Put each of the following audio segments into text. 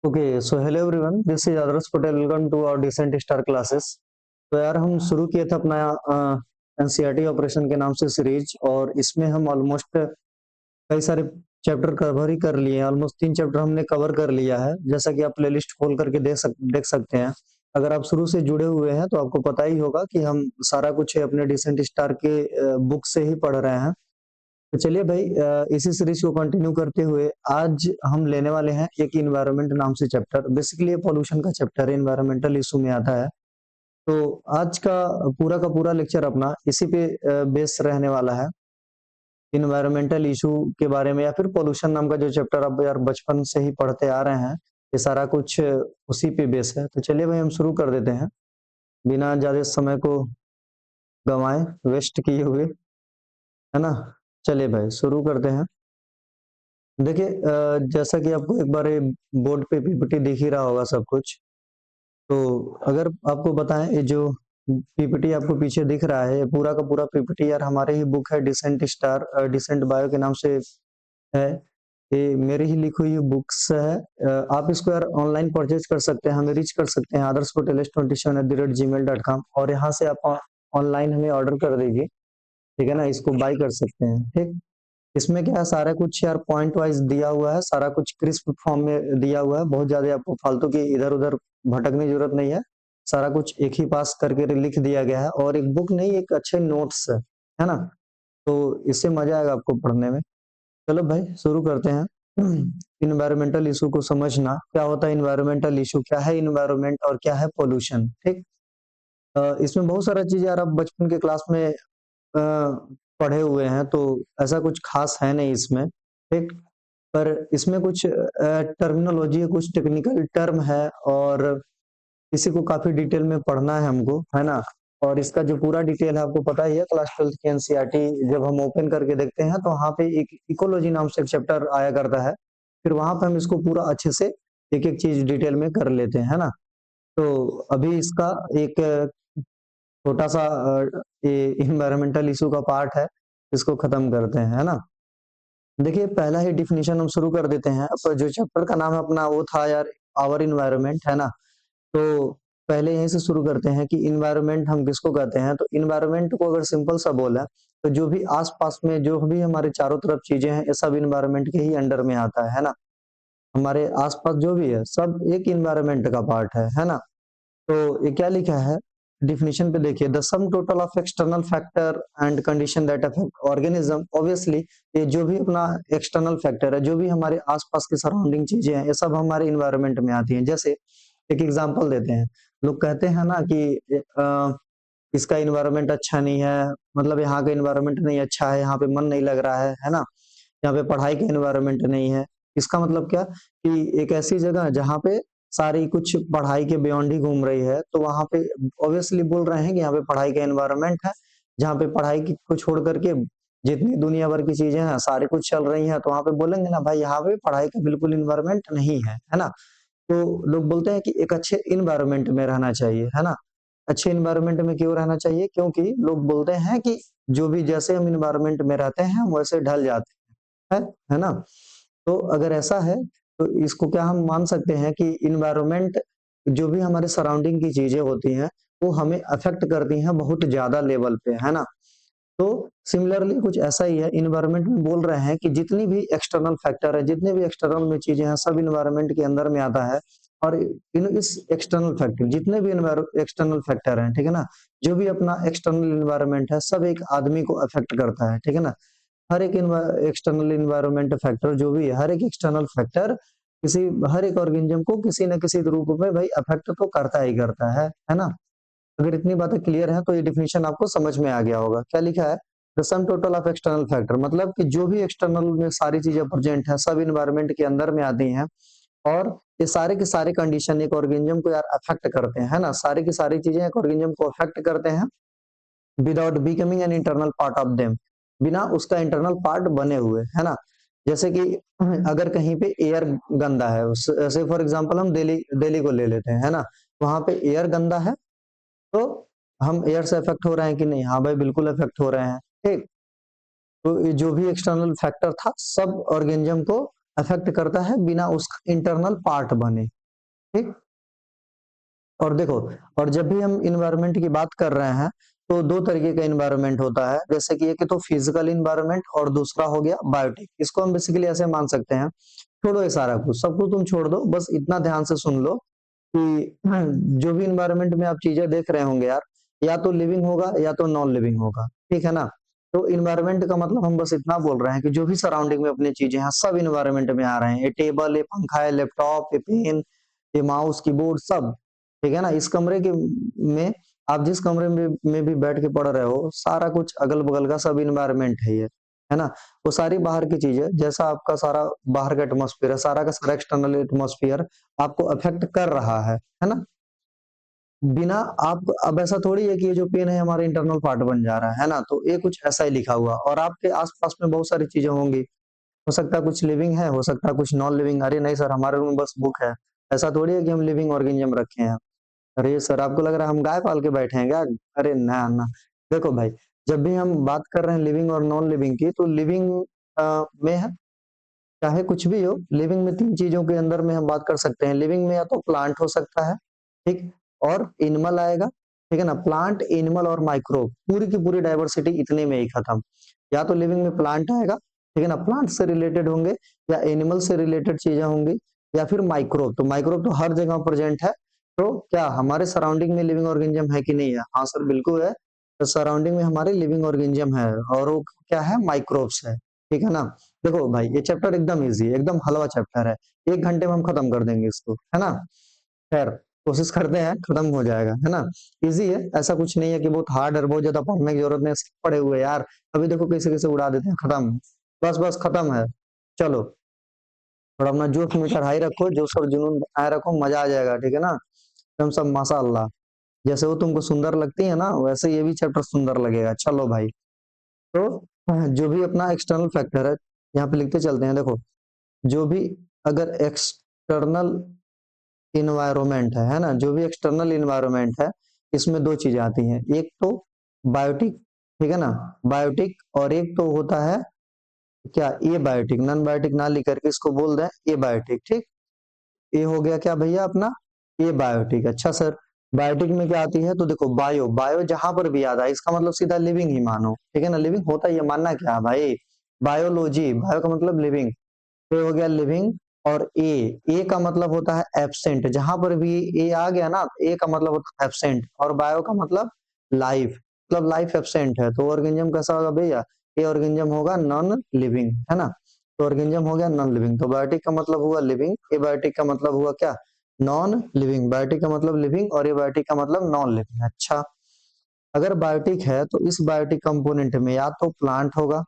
Okay, so hello everyone, this is Adarsh Patel. Welcome to our decent star classes. तो यार हम शुरू किए थे अपना एनसीईआरटी ऑपरेशन के नाम से सीरीज, और इसमें हम ऑलमोस्ट कई सारे चैप्टर कवर ही कर लिए हैं। ऑलमोस्ट 3 चैप्टर हमने कवर कर लिया है, जैसा कि आप प्लेलिस्ट खोल करके देख सकते हैं। अगर आप शुरू से जुड़े हुए हैं तो आपको पता ही होगा कि हम सारा कुछ अपने डिसेंट स्टार के बुक से ही पढ़ रहे हैं। तो चलिए भाई, इसी सीरीज को कंटिन्यू करते हुए आज हम लेने वाले हैं एक इन्वायरमेंट नाम से चैप्टर। बेसिकली ये पॉल्यूशन का चैप्टर है, इन्वायरमेंटल इशू में आता है। तो आज का पूरा लेक्चर अपना इसी पे बेस रहने वाला है, इन्वायरमेंटल इशू के बारे में, या फिर पॉल्यूशन नाम का जो चैप्टर अब यार बचपन से ही पढ़ते आ रहे हैं। ये सारा कुछ उसी पे बेस है। तो चलिए भाई, हम शुरू कर देते हैं बिना ज्यादा समय को गंवाए, वेस्ट किए हुए, है ना। चलिए भाई शुरू करते हैं। देखिए, जैसा कि आपको एक बार बोर्ड पे पीपीटी दिख ही रहा होगा सब कुछ। तो अगर आपको बताएं, ये जो पीपीटी आपको पीछे दिख रहा है, ये पूरा का पूरा पीपीटी यार हमारे ही बुक है, डिसेंट स्टार डिसेंट बायो के नाम से है। ये मेरी ही लिखी हुई बुक्स है। आप इसको यार ऑनलाइन परचेज कर सकते हैं, हमें रीच कर सकते हैं आदर्श पटेल 27@gmail.com, और यहाँ से आप ऑनलाइन हमें ऑर्डर कर दीजिए, ठीक है ना। इसको बाय कर सकते हैं, ठीक। इसमें क्या है, सारा कुछ यार पॉइंट वाइज दिया हुआ है, सारा कुछ क्रिस्प फॉर्म में दिया हुआ है। बहुत ज्यादा आपको फालतू की इधर उधर भटकने की जरूरत नहीं है। सारा कुछ एक ही पास करके लिख दिया गया है, और एक बुक नहीं, एक अच्छे नोट्स है ना। तो इससे मजा आएगा आपको पढ़ने में। चलो भाई शुरू करते हैं। इन्वायरमेंटल इशू को समझना, क्या होता है इन्वायरमेंटल इशू, क्या है इन्वायरमेंट और क्या है पोल्यूशन, ठीक। इसमें बहुत सारा चीज यार आप बचपन के क्लास में पढ़े हुए हैं, तो ऐसा कुछ खास है नहीं इसमें, ठीक। पर इसमें कुछ टर्मिनोलॉजी है, कुछ टेक्निकल टर्म है, और इसी को काफी डिटेल में पढ़ना है हमको, है ना। और इसका जो पूरा डिटेल है आपको पता ही है, क्लास 12 की एनसीईआरटी जब हम ओपन करके देखते हैं तो वहाँ पे एक इकोलॉजी नाम से एक चैप्टर आया करता है। फिर वहां पे हम इसको पूरा अच्छे से एक एक चीज डिटेल में कर लेते हैं, है ना। तो अभी इसका एक छोटा सा ये इन्वायरमेंटल इशू का पार्ट है, इसको खत्म करते हैं, है ना। देखिए, पहला ही डिफिनीशन हम शुरू कर देते हैं। अब जो चैप्टर का नाम है अपना वो था यार आवर इन्वायरमेंट, है ना। तो पहले यहीं से शुरू करते हैं कि इन्वायरमेंट हम किसको कहते हैं। तो इन्वायरमेंट को अगर सिंपल सा बोला तो जो भी आसपास में जो भी हमारे चारों तरफ चीजें हैं, ये सब इन्वायरमेंट के ही अंडर में आता है ना। हमारे आसपास जो भी है सब एक इन्वायरमेंट का पार्ट है ना। तो ये क्या लिखा है डिफिनेशन पे, देखिए, the sum total of external factor and condition that affect organism. Obviously ये जो भी अपना एक्सटर्नल फैक्टर है, जो भी हमारे आसपास की सराउंडिंग चीजें हैं, ये सब हमारे इन्वायरमेंट में आती हैं। जैसे एक एग्जांपल देते हैं, लोग कहते हैं ना कि इसका इन्वायरमेंट अच्छा नहीं है, मतलब यहाँ का इन्वायरमेंट नहीं अच्छा है, यहाँ पे मन नहीं लग रहा है ना। यहाँ पे पढ़ाई का इन्वायरमेंट नहीं है। इसका मतलब क्या कि एक ऐसी जगह जहाँ पे सारी कुछ पढ़ाई के बियॉन्ड ही घूम रही है, तो वहां पे ऑब्वियसली बोल रहे हैं कि यहाँ पे पढ़ाई का एनवायरनमेंट है। जहाँ पे पढ़ाई को छोड़ करके जितनी दुनिया भर की चीजें हैं सारी कुछ चल रही हैं, तो वहां पे बोलेंगे ना भाई यहाँ पे पढ़ाई का बिल्कुल इन्वायरमेंट नहीं है ना। तो लोग बोलते हैं कि एक अच्छे इन्वायरमेंट में रहना चाहिए, है ना। अच्छे इन्वायरमेंट में क्यों रहना चाहिए, क्योंकि लोग बोलते हैं कि जो भी जैसे हम इन्वायरमेंट में रहते हैं हम वैसे ढल जाते है ना। तो अगर ऐसा है तो इसको क्या हम मान सकते हैं कि इन्वायरमेंट, जो भी हमारे सराउंडिंग की चीजें होती हैं, वो हमें अफेक्ट करती हैं बहुत ज्यादा लेवल पे, है ना। तो सिमिलरली कुछ ऐसा ही है, इन्वायरमेंट में बोल रहे हैं कि जितनी भी एक्सटर्नल फैक्टर है, जितने भी एक्सटर्नल में चीजें हैं, सब इन्वायरमेंट के अंदर में आता है। और इस एक्सटर्नल फैक्टर, जितने भी एक्सटर्नल फैक्टर हैं, ठीक है ना, जो भी अपना एक्सटर्नल इन्वायरमेंट है, सब एक आदमी को अफेक्ट करता है, ठीक है ना। हर एक एक्सटर्नल इन्वायरमेंट फैक्टर जो भी है, हर एक एक्सटर्नल फैक्टर किसी हर एक ऑर्गेनिज्म को किसी न किसी रूप में भाई अफेक्ट तो करता ही करता है ना। अगर इतनी बातें क्लियर है तो ये डिफिनेशन आपको समझ में आ गया होगा। क्या लिखा है, the sum total of external factor, मतलब कि जो भी एक्सटर्नल में सारी चीजें प्रेजेंट है, सब इन्वायरमेंट के अंदर में आती हैं। और ये सारे के सारे कंडीशन एक ऑर्गेनिज्म को यार अफेक्ट करते हैं, है ना। सारी की सारी चीजें एक ऑर्गेनिज्म को अफेक्ट करते हैं without becoming an internal part of them, बिना उसका इंटरनल पार्ट बने हुए, है ना। जैसे कि अगर कहीं पे एयर गंदा है, जैसे फॉर एग्जांपल हम दिल्ली दिल्ली को ले लेते हैं, है ना। वहां पे एयर गंदा है, तो हम एयर से अफेक्ट हो रहे हैं कि नहीं, हाँ भाई बिल्कुल अफेक्ट हो रहे हैं, ठीक। तो ये जो भी एक्सटर्नल फैक्टर था सब ऑर्गेनिज्म को अफेक्ट करता है बिना उसका इंटरनल पार्ट बने, ठीक। और देखो, और जब भी हम इन्वायरमेंट की बात कर रहे हैं तो दो तरीके का इन्वायरमेंट होता है, जैसे कि एक तो फिजिकल इन्वायरमेंट और दूसरा हो गया बायोटिक। इसको हम बेसिकली ऐसे मान सकते हैं, छोड़ो ये सारा कुछ, सब कुछ तुम छोड़ दो, बस इतना ध्यान से सुन लो कि जो भी इन्वायरमेंट में आप चीजें देख रहे होंगे यार, या तो लिविंग होगा या तो नॉन लिविंग होगा, ठीक है ना। तो इन्वायरमेंट का मतलब हम बस इतना बोल रहे हैं कि जो भी सराउंडिंग में अपनी चीजें हैं सब इन्वायरमेंट में आ रहे हैं, ये टेबल, ये पंखा, है लैपटॉप, ये पेन, ये माउस, कीबोर्ड, सब, ठीक है ना। इस कमरे के में आप जिस कमरे में भी बैठ के पढ़ रहे हो, सारा कुछ अगल बगल का सब इन्वायरमेंट है ये, है ना। वो सारी बाहर की चीजें, जैसा आपका सारा बाहर का एटमोस्फियर है, सारा का सारा एक्सटर्नल एटमोस्फियर आपको अफेक्ट कर रहा है ना। बिना आप, अब ऐसा थोड़ी है कि ये जो पेन है हमारा इंटरनल पार्ट बन जा रहा है ना, तो ये कुछ ऐसा ही लिखा हुआ, और आपके आसपास में बहुत सारी चीजें होंगी, हो सकता है कुछ लिविंग है, हो सकता है कुछ नॉन लिविंग। अरे नहीं सर, हमारे रूम में बस बुक है, ऐसा थोड़ी है कि हम लिविंग ऑर्गेनिज्म रखे हैं। अरे सर, आपको लग रहा है हम गाय पाल के बैठे हैं क्या? अरे ना ना। देखो भाई, जब भी हम बात कर रहे हैं लिविंग और नॉन लिविंग की, तो लिविंग में है, चाहे कुछ भी हो, लिविंग में तीन चीजों के अंदर में हम बात कर सकते हैं। लिविंग में या तो प्लांट हो सकता है, ठीक, और एनिमल आएगा, ठीक है ना। प्लांट, एनिमल और माइक्रोब, पूरी की पूरी डाइवर्सिटी इतने में ही खत्म। या तो लिविंग में प्लांट आएगा, ठीक है ना, प्लांट से रिलेटेड होंगे, या एनिमल से रिलेटेड चीजें होंगी, या फिर माइक्रोब। तो माइक्रोब तो हर जगह प्रेजेंट है। तो क्या हमारे सराउंडिंग में लिविंग ऑर्गेनिज्म है कि नहीं है? हाँ सर, बिल्कुल है। तो सराउंडिंग में हमारे लिविंग ऑर्गेनिज्म है, और वो क्या है? माइक्रोब्स है, ठीक है ना। देखो भाई, ये चैप्टर एकदम इजी है, एकदम हलवा चैप्टर है, 1 घंटे में हम खत्म कर देंगे इसको, है ना। खैर, कोशिश करते हैं, खत्म हो जाएगा, है ना। इजी है, ऐसा कुछ नहीं है कि बहुत हार्ड है, बहुत ज्यादा पढ़ने की जरूरत नहीं, सब पढ़े हुए हैं यार। अभी देखो कैसे कैसे उड़ा देते हैं, खत्म, बस बस खत्म है। चलो, थोड़ा अपना जोश में चढ़ाई रखो, जोश और जुनून बनाए रखो, मजा आ जाएगा, ठीक है ना। तुम सब माशाअल्लाह, जैसे वो तुमको सुंदर लगती है ना, वैसे ये भी चैप्टर सुंदर लगेगा। चलो भाई, तो जो भी अपना एक्सटर्नल फैक्टर है, यहाँ पे लिखते चलते हैं। देखो, जो भी, अगर एक्सटर्नल इन्वायरमेंट है ना, जो भी एक्सटर्नल इन्वायरमेंट है, इसमें दो चीजें आती हैं, एक तो बायोटिक, ठीक है ना, बायोटिक, और एक तो होता है क्या, ए बायोटिक। नॉन बायोटिक ना लिख करके इसको बोल दें ए बायोटिक, ठीक। ये हो गया क्या भैया अपना, ये बायोटिक। अच्छा सर, बायोटिक में क्या आती है? तो देखो, बायो, बायो जहां पर भी आता है इसका मतलब सीधा लिविंग ही मानो, ठीक है ना। लिविंग होता है, ये मानना क्या है भाई? बायोलॉजी, बायो का मतलब लिविंग, तो हो गया लिविंग। और ए का मतलब होता है एब्सेंट, जहां पर भी ए आ गया ना, ए का मतलब होता है एब्सेंट, और बायो का मतलब लाइफ, मतलब लाइफ एब्सेंट है, तो ऑर्गेनिज्म कैसा होगा भैया? ए ऑर्गेनिज्म होगा नॉन लिविंग, है ना। तो ऑर्गेनिज्म हो गया नॉन लिविंग, तो बायोटिक का मतलब हुआ लिविंग, एबायोटिक का मतलब हुआ क्या? Non living. बायोटिक का मतलब लिविंग और एबायोटिक का मतलब नॉन लिविंग। अच्छा, अगर बायोटिक है तो इस बायोटिक कंपोनेंट में या तो प्लांट होगा,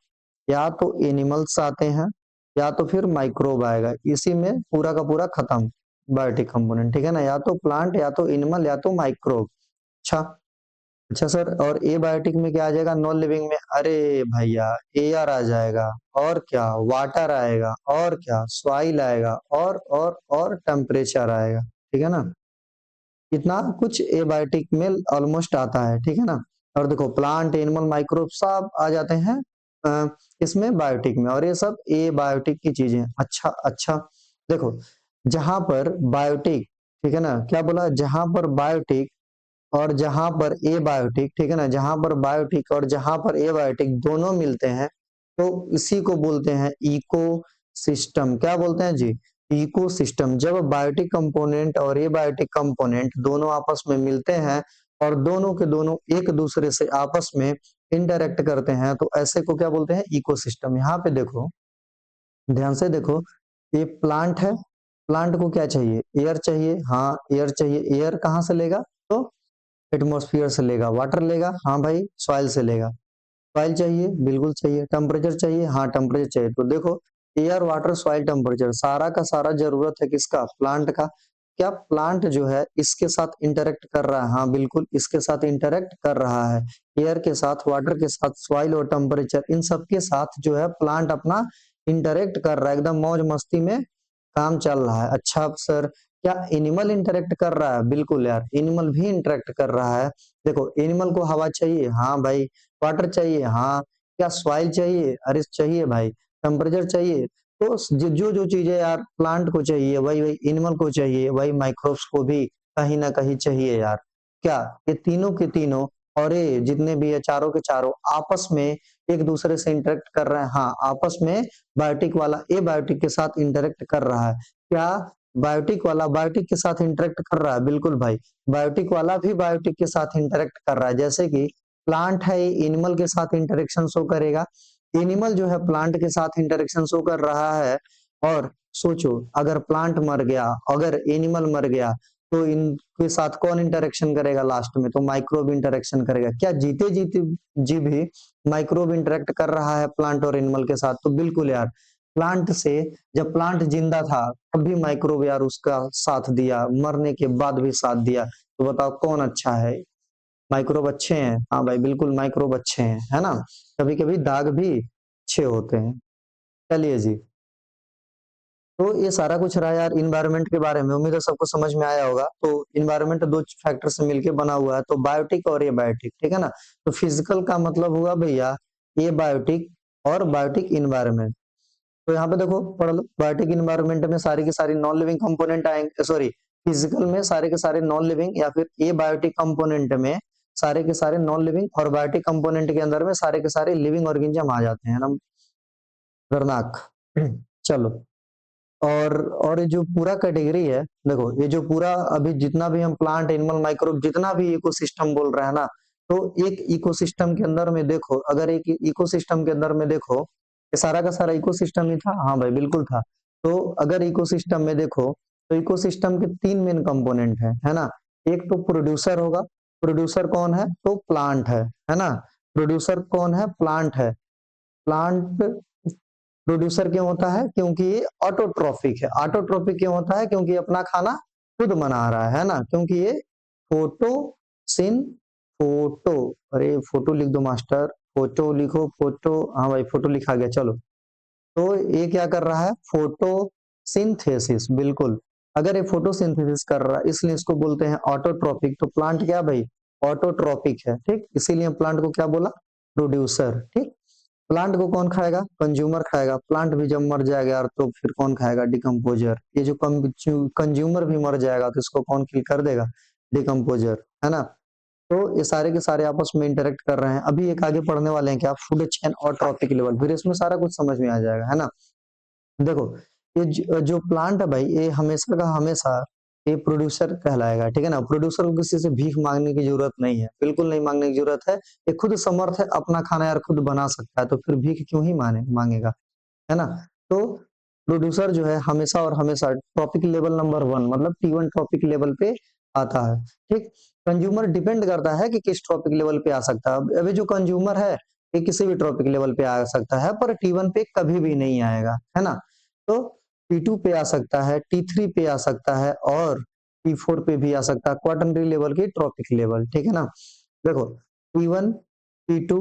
या तो एनिमल्स आते हैं, या तो फिर माइक्रोब आएगा, इसी में पूरा का पूरा खत्म बायोटिक कंपोनेंट, ठीक है ना। या तो प्लांट, या तो एनिमल, या तो माइक्रोब। अच्छा, अच्छा सर, और ए बायोटिक में क्या आ जाएगा नॉन लिविंग में? अरे भैया, एयर आ जाएगा, और क्या, वाटर आएगा, और क्या, सॉइल आएगा, और टेम्परेचर आएगा, ठीक है ना। इतना कुछ एबायोटिक में ऑलमोस्ट आता है, ठीक है ना। और देखो, प्लांट, एनिमल, माइक्रोब सब आ जाते हैं अ, इसमें बायोटिक में, और ये सब एबायोटिक की चीजें। अच्छा अच्छा, देखो, जहां पर बायोटिक, ठीक है ना, क्या बोला, जहां पर बायोटिक और जहां पर एबायोटिक, ठीक है ना, जहां पर बायोटिक और जहां पर एबायोटिक दोनों मिलते हैं, तो इसी को बोलते हैं इको सिस्टम। क्या बोलते हैं जी? Ecosystem. जब बायोटिक कंपोनेंट और एबायोटिक कंपोनेंट दोनों आपस में मिलते हैं, और दोनों के दोनों एक दूसरे से आपस में इंटरेक्ट करते हैं, तो ऐसे को क्या बोलते हैं? इकोसिस्टम। यहाँ पे देखो, ध्यान से देखो, ये प्लांट है, प्लांट को क्या चाहिए? एयर चाहिए, हाँ एयर चाहिए। एयर कहाँ से लेगा? तो एटमॉस्फेयर से लेगा। वाटर लेगा, हाँ भाई सॉइल से लेगा। सॉइल चाहिए, बिल्कुल चाहिए। टेम्परेचर चाहिए, हाँ टेम्परेचर चाहिए। तो देखो, एयर, वाटर, सॉइल, टेम्परेचर, सारा का सारा जरूरत है किसका? प्लांट का। क्या प्लांट जो है इसके साथ इंटरेक्ट कर रहा है? हाँ बिल्कुल, इसके साथ इंटरेक्ट कर रहा है। एयर के साथ, वाटर के साथ, सॉइल और टेम्परेचर, इन सब के साथ जो है प्लांट अपना इंटरेक्ट कर रहा है, एकदम मौज मस्ती में काम चल रहा है। अच्छा सर, क्या एनिमल इंटरेक्ट कर रहा है? बिल्कुल यार, एनिमल भी इंटरेक्ट कर रहा है। देखो, एनिमल को हवा चाहिए, हाँ भाई। वाटर चाहिए, हाँ। क्या सॉइल चाहिए? अरे चाहिए भाई। टेम्परेचर चाहिए। तो जो जो चीजें यार प्लांट को चाहिए वही वही एनिमल को चाहिए, वही माइक्रोब्स को भी कहीं ना कहीं चाहिए यार। क्या ये तीनों के तीनों और ये जितने भी है चारों के चारों आपस में एक दूसरे से इंटरेक्ट कर रहे हैं। हाँ, आपस में बायोटिक वाला ए बायोटिक के साथ इंटरेक्ट कर रहा है। क्या बायोटिक वाला बायोटिक के साथ इंटरेक्ट कर रहा है? बिल्कुल भाई, बायोटिक वाला भी बायोटिक के साथ इंटरेक्ट कर रहा है। जैसे कि प्लांट है, एनिमल के साथ इंटरेक्शन शो करेगा, एनिमल जो है प्लांट के साथ इंटरेक्शन शो कर रहा है। और सोचो, अगर प्लांट मर गया, अगर एनिमल मर गया, तो इनके साथ कौन इंटरेक्शन करेगा? लास्ट में तो माइक्रोब इंटरेक्शन करेगा। क्या जीते जीते जीव भी माइक्रोब इंटरेक्ट कर रहा है प्लांट और एनिमल के साथ? तो बिल्कुल यार, प्लांट से जब प्लांट जिंदा था तब भी माइक्रोब यार उसका साथ दिया, मरने के बाद भी साथ दिया। तो बताओ कौन अच्छा है? माइक्रोब अच्छे हैं। हाँ भाई बिल्कुल माइक्रोब अच्छे हैं, है ना। कभी कभी दाग भी अच्छे होते हैं। चलिए जी, तो ये सारा कुछ रहा यार इन्वायरमेंट के बारे में। उम्मीद है सबको समझ में आया होगा। तो इन्वायरमेंट दो फैक्टर से मिलके बना हुआ है, तो बायोटिक और ए बायोटिक, ठीक है ना। तो फिजिकल का मतलब हुआ भैया ए बायोटिक और बायोटिक इन्वायरमेंट। तो यहाँ पे देखो पढ़ लो, बायोटिक इन्वायरमेंट में सारी की सारी नॉन लिविंग कंपोनेंट आएंगे, सॉरी फिजिकल में सारे के सारे नॉन लिविंग, या फिर ए बायोटिक कंपोनेंट में सारे के सारे नॉन लिविंग, और बायोटिक कंपोनेंट के अंदर में सारे के सारे लिविंग ऑर्गेनिज्म आ जाते हैं ना। खतरनाक। चलो, और ये जो पूरा कैटेगरी है, देखो ये जो पूरा अभी जितना भी हम प्लांट एनिमल माइक्रोब जितना भी इकोसिस्टम बोल रहे हैं ना, तो एक इकोसिस्टम के अंदर में देखो, अगर एक इकोसिस्टम के अंदर में देखो, ये सारा का सारा इकोसिस्टम ही था। हाँ भाई बिल्कुल था। तो अगर इकोसिस्टम में देखो, तो इकोसिस्टम के तीन मेन कंपोनेंट है ना। एक तो प्रोड्यूसर होगा, प्रोड्यूसर कौन है? तो प्लांट है ना। प्रोड्यूसर कौन है? प्लांट है। प्लांट प्रोड्यूसर क्यों होता है? क्योंकि ये ऑटोट्रॉफिक है। ऑटोट्रॉफिक क्यों होता है? क्योंकि अपना खाना खुद बना रहा है ना। क्योंकि ये फोटो सिन फोटो, अरे फोटो लिख दो मास्टर, फोटो लिखो, फोटो, हाँ भाई फोटो लिखा गया। चलो, तो ये क्या कर रहा है? फोटोसिंथेसिस, बिल्कुल। अगर ये फोटोसिंथेसिस कर रहा है इसलिए इसको बोलते हैं ऑटोट्रॉपिक। तो प्लांट क्या भाई? ऑटोट्रॉपिक है, ठीक। इसीलिए प्लांट को क्या बोला? प्रोड्यूसर, ठीक। प्लांट को कौन खाएगा? कंज्यूमर खाएगा। प्लांट भी जब मर जाएगा यार तो फिर कौन खाएगा? डिकम्पोजर। ये जो कंज्यूमर भी मर जाएगा तो इसको कौन किल कर देगा? डिकम्पोजर, है ना। तो ये सारे के सारे आपस में इंटरेक्ट कर रहे हैं। अभी एक आगे पढ़ने वाले हैं क्या? फूड चेन और ट्रॉपिक लेवल, फिर इसमें सारा कुछ समझ में आ जाएगा, है ना। देखो, ये जो प्लांट है भाई, ये हमेशा का हमेशा ये प्रोड्यूसर कहलाएगा, ठीक है ना। प्रोड्यूसर को किसी से भीख मांगने की जरूरत नहीं है, बिल्कुल नहीं मांगने की जरूरत है। ये खुद समर्थ है, अपना खाना यार खुद बना सकता है, तो फिर भीख क्यों ही मांगेगा, है ना। तो प्रोड्यूसर जो है हमेशा और हमेशा टॉपिक लेवल नंबर वन, मतलब T1 टॉपिक लेवल पे आता है, ठीक। कंज्यूमर डिपेंड करता है कि किस टॉपिक लेवल पे आ सकता है। अभी जो कंज्यूमर है ये किसी भी टॉपिक लेवल पे आ सकता है, पर T1 पे कभी भी नहीं आएगा, है ना। तो T2 पे आ सकता है, T3 पे आ सकता है, और T4 पे भी आ सकता है, क्वार्टरनरी लेवल की टॉपिक लेवल, ठीक है ना। देखो, T1, T2,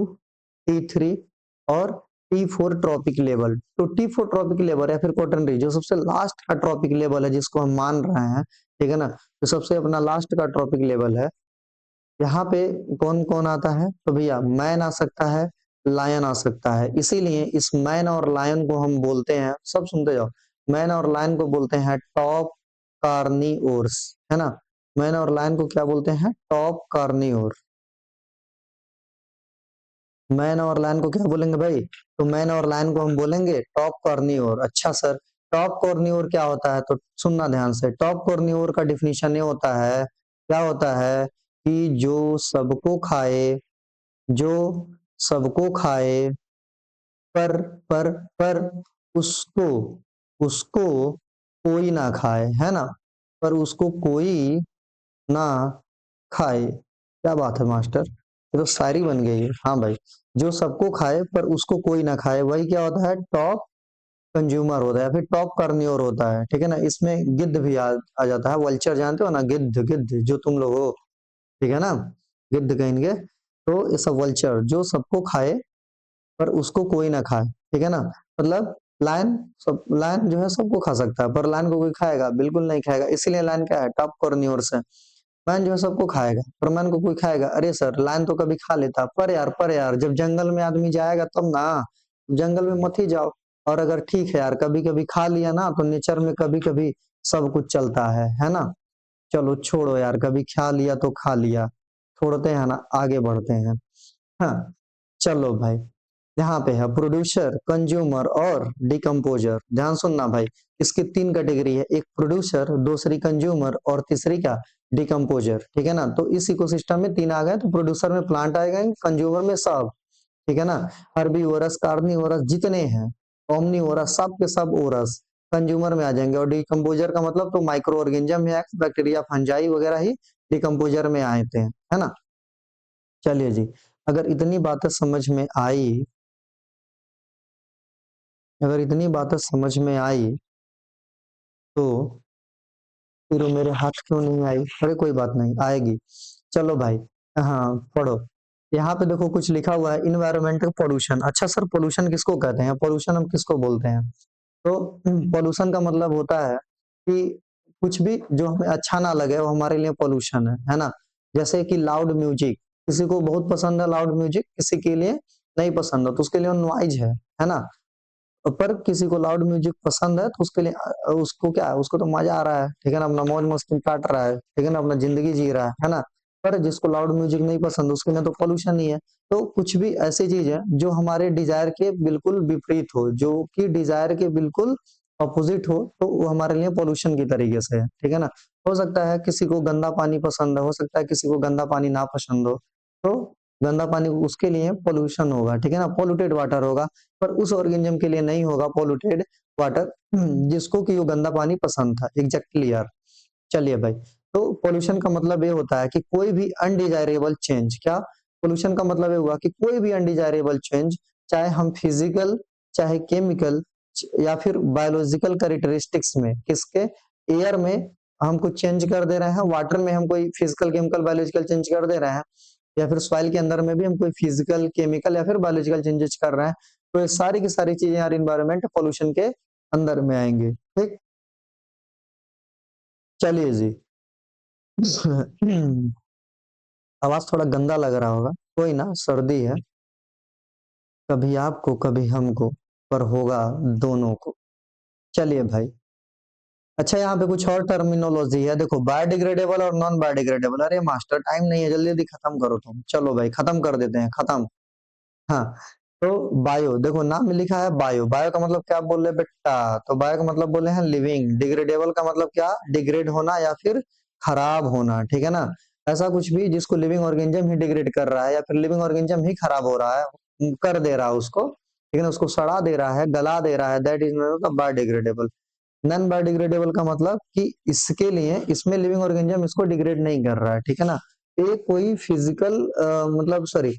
T3 और T4 ट्रॉपिक लेवल। तो T4 ट्रॉपिक लेवल या फिर क्वार्टरनरी जो सबसे लास्ट का ट्रॉपिक लेवल है, जिसको हम मान रहे हैं, ठीक है ना, तो सबसे अपना लास्ट का ट्रॉपिक लेवल है। यहाँ पे कौन कौन आता है? तो भैया मैन आ सकता है, लायन आ सकता है। इसीलिए इस मैन और लायन को हम बोलते हैं, सब सुनते जाओ, मैन और लायन को बोलते हैं टॉप कार्निवोर्स, है ना। मैन और लायन को क्या बोलते हैं? Top carnivore. मैन और लायन को क्या बोलेंगे भाई? तो मैन और लायन को हम बोलेंगे टॉप कॉर्नियोर। अच्छा सर, टॉप कॉर्नियोर क्या होता है? तो सुनना ध्यान से, टॉप कॉर्नियोर का डिफिनीशन ये होता है, क्या होता है कि जो सबको खाए, जो सबको खाए, पर पर पर उसको उसको कोई ना खाए, है ना। पर उसको कोई ना खाए। क्या बात है मास्टर, ये तो शायरी बन गई है। हाँ भाई, जो सबको खाए पर उसको कोई ना खाए, वही क्या होता है? टॉप कंज्यूमर होता है, फिर टॉप कर्न्योर होता है, ठीक है ना। इसमें गिद्ध भी आ जाता है। वल्चर जानते हो ना, गिद्ध, गिद्ध जो तुम लोग हो, ठीक है ना, गिद्ध कहेंगे। तो ये सब वल्चर जो सबको खाए पर उसको कोई ना खाए, ठीक है ना। मतलब लायन, सब लायन जो है सबको खा सकता है, पर लायन को कोई खाएगा? बिल्कुल नहीं खाएगा। इसीलिए लायन क्या है? टॉप कॉर्नियोर्स है। मैन जो है सबको खाएगा, पर मैन को कोई खाएगा? अरे सर, लायन तो कभी खा लेता, पर यार जब जंगल में आदमी जाएगा तब ना। जंगल में मत ही जाओ, और अगर ठीक है यार कभी कभी खा लिया ना, तो नेचर में कभी कभी सब कुछ चलता है ना। चलो छोड़ो यार, कभी खा लिया तो खा लिया, छोड़ते हैं ना, आगे बढ़ते हैं। हाँ, चलो भाई, यहाँ पे है प्रोड्यूसर, कंज्यूमर और डिकम्पोजर। ध्यान सुनना भाई, इसकी तीन कैटेगरी है, एक प्रोड्यूसर, दूसरी कंज्यूमर और तीसरी क्या, डिकम्पोजर। ठीक है ना, तो इस इकोसिस्टम में तीन आ गए, तो प्रोड्यूसर में प्लांट आएगा, कंज्यूमर में सब, ठीक है ना, हर्बीवोरस, कार्निवोरस जितने हैं, ओमनीवोरस, सब के सब ओरस कंज्यूमर में आ जाएंगे। और डिकम्पोजर का मतलब तो माइक्रो ऑर्गेनिज्म है, बैक्टीरिया, फंजाई वगैरह ही डिकम्पोजर में आते हैं, है ना। चलिए जी, अगर इतनी बातें समझ में आई, अगर इतनी बातें समझ में आई तो फिर वो मेरे हाथ क्यों नहीं आई? अरे कोई बात नहीं, आएगी। चलो भाई, हाँ पढ़ो। यहाँ पे देखो कुछ लिखा हुआ है, इन्वायरमेंटल पोल्यूशन। अच्छा सर, पोल्यूशन किसको कहते हैं, पोल्यूशन हम किसको बोलते हैं? तो पोल्यूशन का मतलब होता है कि कुछ भी जो हमें अच्छा ना लगे वो हमारे लिए पोल्यूशन है ना। जैसे कि लाउड म्यूजिक, किसी को बहुत पसंद है लाउड म्यूजिक, किसी के लिए नहीं पसंद है, तो उसके लिए नॉइज है ना। पर किसी को लाउड म्यूजिक पसंद है तो उसके लिए उसको क्या है, उसको तो मजा आ रहा है, ठीक है ना, अपना मौज मस्ती काट रहा है, ठीक है ना, अपना जिंदगी जी रहा है ना। पर जिसको लाउड म्यूजिक नहीं पसंद उसके लिए तो पोल्यूशन ही है। तो कुछ भी ऐसी चीज है जो हमारे डिजायर के बिल्कुल विपरीत हो, जो कि डिजायर के बिल्कुल अपोजिट हो, तो वो हमारे लिए पोल्यूशन की तरीके से है, ठीक है ना। हो सकता है किसी को गंदा पानी पसंद है, हो सकता है किसी को गंदा पानी ना पसंद हो, तो गंदा पानी उसके लिए पोल्यूशन होगा, ठीक है ना, पोल्यूटेड वाटर होगा। पर उस ऑर्गेनिज्म के लिए नहीं होगा पोल्यूटेड वाटर, जिसको कि वो गंदा पानी पसंद था, एग्जैक्टली यार। चलिए भाई, तो पोल्यूशन का मतलब ये होता है कि कोई भी अनडिजायरेबल चेंज, क्या, पोल्यूशन का मतलब ये हुआ कि कोई भी अनडिजायरेबल चेंज, चाहे हम फिजिकल, चाहे केमिकल या फिर बायोलॉजिकल कैरेक्टरिस्टिक्स में, किसके, एयर में हम कुछ चेंज कर दे रहे हैं, वाटर में हम कोई फिजिकल केमिकल बायोलॉजिकल चेंज कर दे रहे हैं, या फिर सॉइल के अंदर में भी हम कोई फिजिकल केमिकल या फिर बायोलॉजिकल चेंजेस कर रहे हैं, तो ये सारी की सारी चीजें यार इन्वायरमेंट पोल्यूशन के अंदर में आएंगे, ठीक। चलिए जी। आवाज थोड़ा गंदा लग रहा होगा, कोई ना, सर्दी है, कभी आपको कभी हमको, पर होगा दोनों को। चलिए भाई, अच्छा यहाँ पे कुछ और टर्मिनोलॉजी है, देखो बायोडिग्रेडेबल और नॉन बायोडिग्रेडेबल। अरे मास्टर टाइम नहीं है, जल्दी जल्दी खत्म करो तुम, चलो भाई खत्म कर देते हैं, खत्म। हाँ, तो बायो, देखो नाम में लिखा है बायो, बायो का मतलब क्या बोल रहे बेटा, तो बायो का मतलब बोले हैं लिविंग, डिग्रेडेबल का मतलब क्या, डिग्रेड होना या फिर खराब होना, ठीक है ना। ऐसा कुछ भी जिसको लिविंग ऑर्गेनिज्म ही डिग्रेड कर रहा है या फिर लिविंग ऑर्गेनिज्म ही खराब हो रहा है, कर दे रहा है उसको, ठीक है ना, उसको सड़ा दे रहा है, गला दे रहा है, that is biodegradable. Non biodegradable का मतलब कि इसके लिए, इसमें लिविंग ऑर्गेनिज्म इसको डिग्रेड नहीं कर रहा है, ठीक है ना। ये कोई फिजिकल मतलब सॉरी,